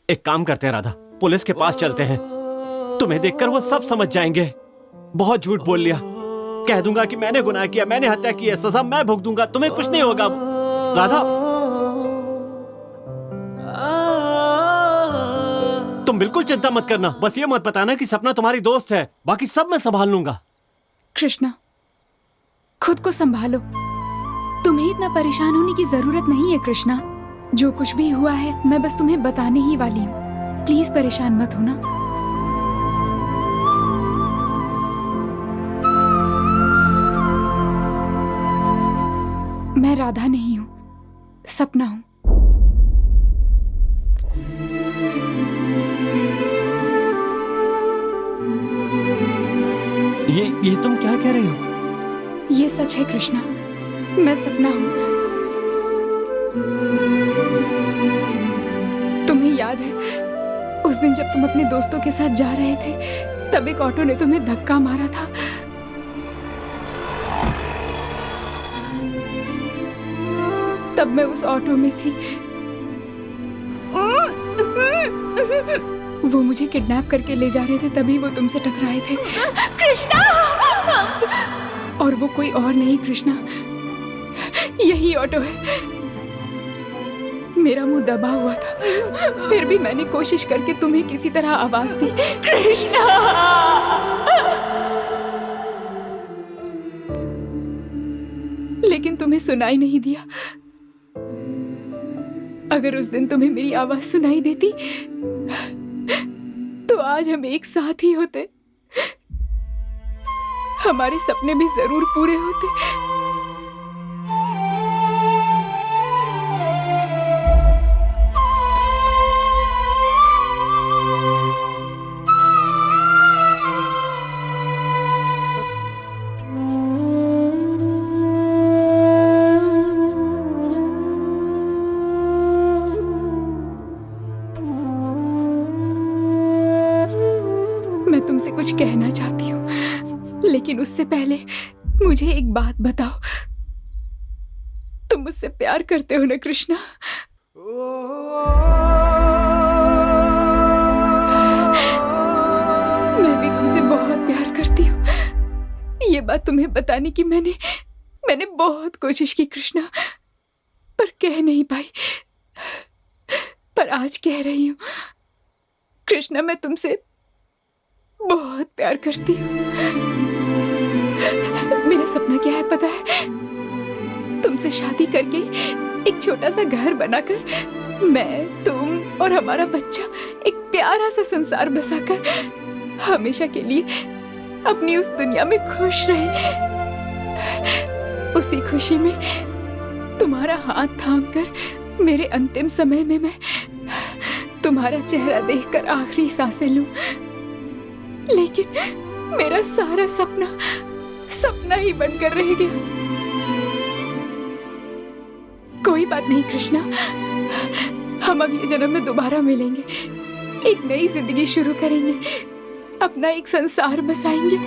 एक काम करते हैं राधा, पुलिस के पास चलते हैं। तुम्हें देखकर वो सब समझ जाएंगे। बहुत झूठ बोल लिया। कह दूंगा कि मैंने गुनाह किया, मैंने हत्या की है, सजा मैं भुगत दूंगा, तुम्हें कुछ नहीं होगा। राधा, तुम बिल्कुल चिंता मत करना। बस ये मत बताना कि सपना तुम्हारी दोस्त है, बाकी सब मैं संभाल लूंगा। कृष्णा, खुद को संभालो। तुम्हें इतना परेशान होने की जरूरत नहीं है कृष्णा। जो कुछ भी हुआ है मैं बस तुम्हें बताने ही वाली हूँ। प्लीज परेशान मत होना। मैं राधा नहीं हूँ, सपना हूँ। ये तुम क्या कह रही हो? ये सच है कृष्णा, मैं सपना हूँ। तुम्हें याद है उस दिन जब तुम अपने दोस्तों के साथ जा रहे थे तब एक ऑटो ने तुम्हें धक्का मारा था। तब मैं उस ऑटो में थी। वो मुझे किडनैप करके ले जा रहे थे, तभी वो तुमसे टकराए थे। कृष्णा! और वो कोई और नहीं कृष्णा, यही ऑटो है। मेरा मुंह दबा हुआ था, फिर भी मैंने कोशिश करके तुम्हें किसी तरह आवाज दी। कृष्णा! लेकिन तुम्हें सुनाई नहीं दिया। अगर उस दिन तुम्हें मेरी आवाज सुनाई देती तो आज हम एक साथ ही होते। हमारे सपने भी जरूर पूरे होते। मैं तुमसे कुछ कहना चाहती हूँ, लेकिन उससे पहले मुझे एक बात बताओ। तुम मुझसे प्यार करते हो ना कृष्णा? मैं भी तुमसे बहुत प्यार करती हूँ। ये बात तुम्हें बताने की मैंने बहुत कोशिश की कृष्णा, पर कह नहीं पाई। पर आज कह रही हूँ कृष्णा, मैं तुमसे बहुत प्यार करती हूँ। मेरा सपना क्या है पता है? तुमसे शादी करके एक छोटा सा घर बनाकर मैं, तुम और हमारा बच्चा एक प्यारा सा संसार बसाकर हमेशा के लिए अपनी उस दुनिया में खुश रहे। उसी खुशी में तुम्हारा हाथ थामकर मेरे अंतिम समय में मैं तुम्हारा चेहरा देखकर आखिरी सांसें लूं। लेकिन मेरा सारा सपना ही बनकर रह गया। कोई बात नहीं कृष्णा, हम अगले जन्म में दोबारा मिलेंगे, एक नई जिंदगी शुरू करेंगे, अपना एक संसार बसाएंगे।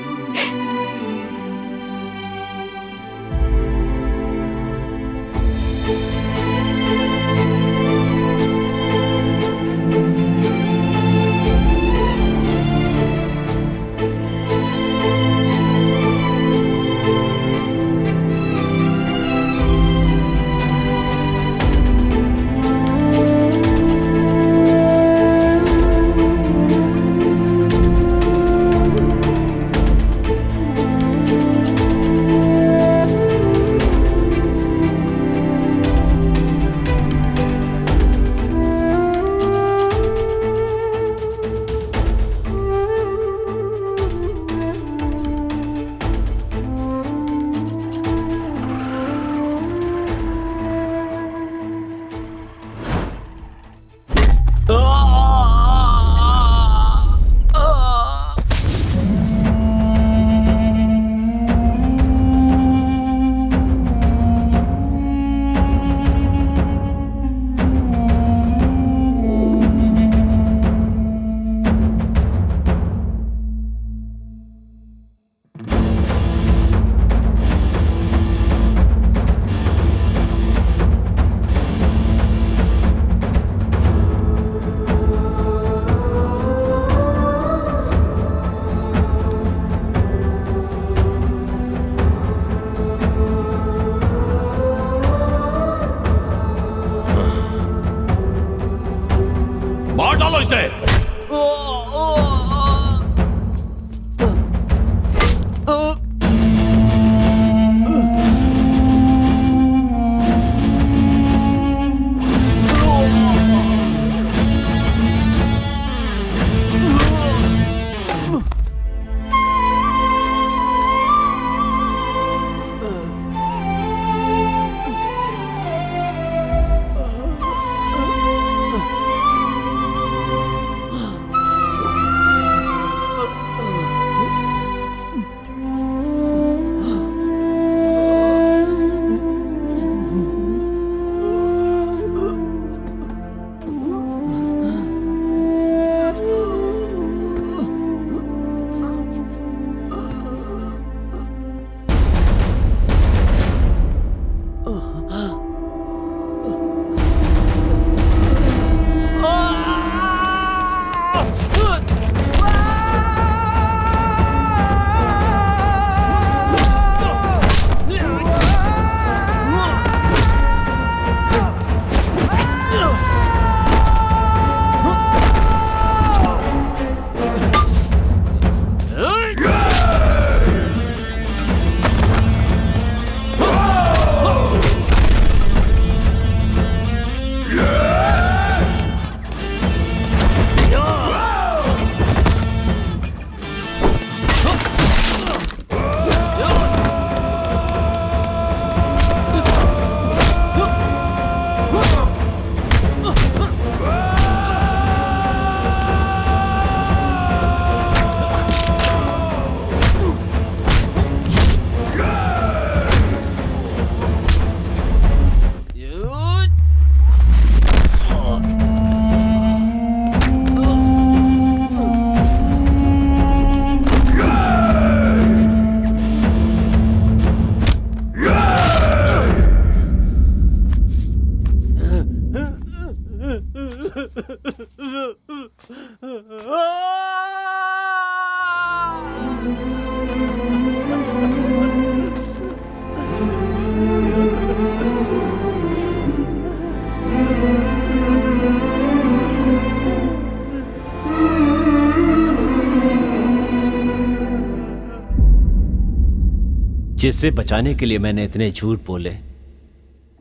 जिसे बचाने के लिए मैंने इतने झूठ बोले,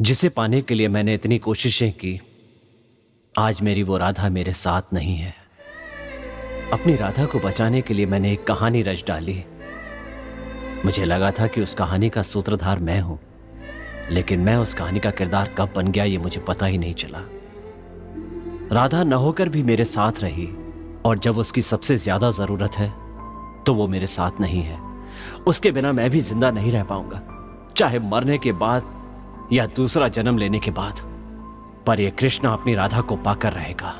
जिसे पाने के लिए मैंने इतनी कोशिशें की, आज मेरी वो राधा मेरे साथ नहीं है। अपनी राधा को बचाने के लिए मैंने एक कहानी रच डाली। मुझे लगा था कि उस कहानी का सूत्रधार मैं हूं, लेकिन मैं उस कहानी का किरदार कब बन गया ये मुझे पता ही नहीं चला। राधा न होकर भी मेरे साथ रही, और जब उसकी सबसे ज्यादा जरूरत है तो वो मेरे साथ नहीं है। उसके बिना मैं भी जिंदा नहीं रह पाऊंगा, चाहे मरने के बाद या दूसरा जन्म लेने के बाद, पर ये कृष्णा अपनी राधा को पाकर रहेगा।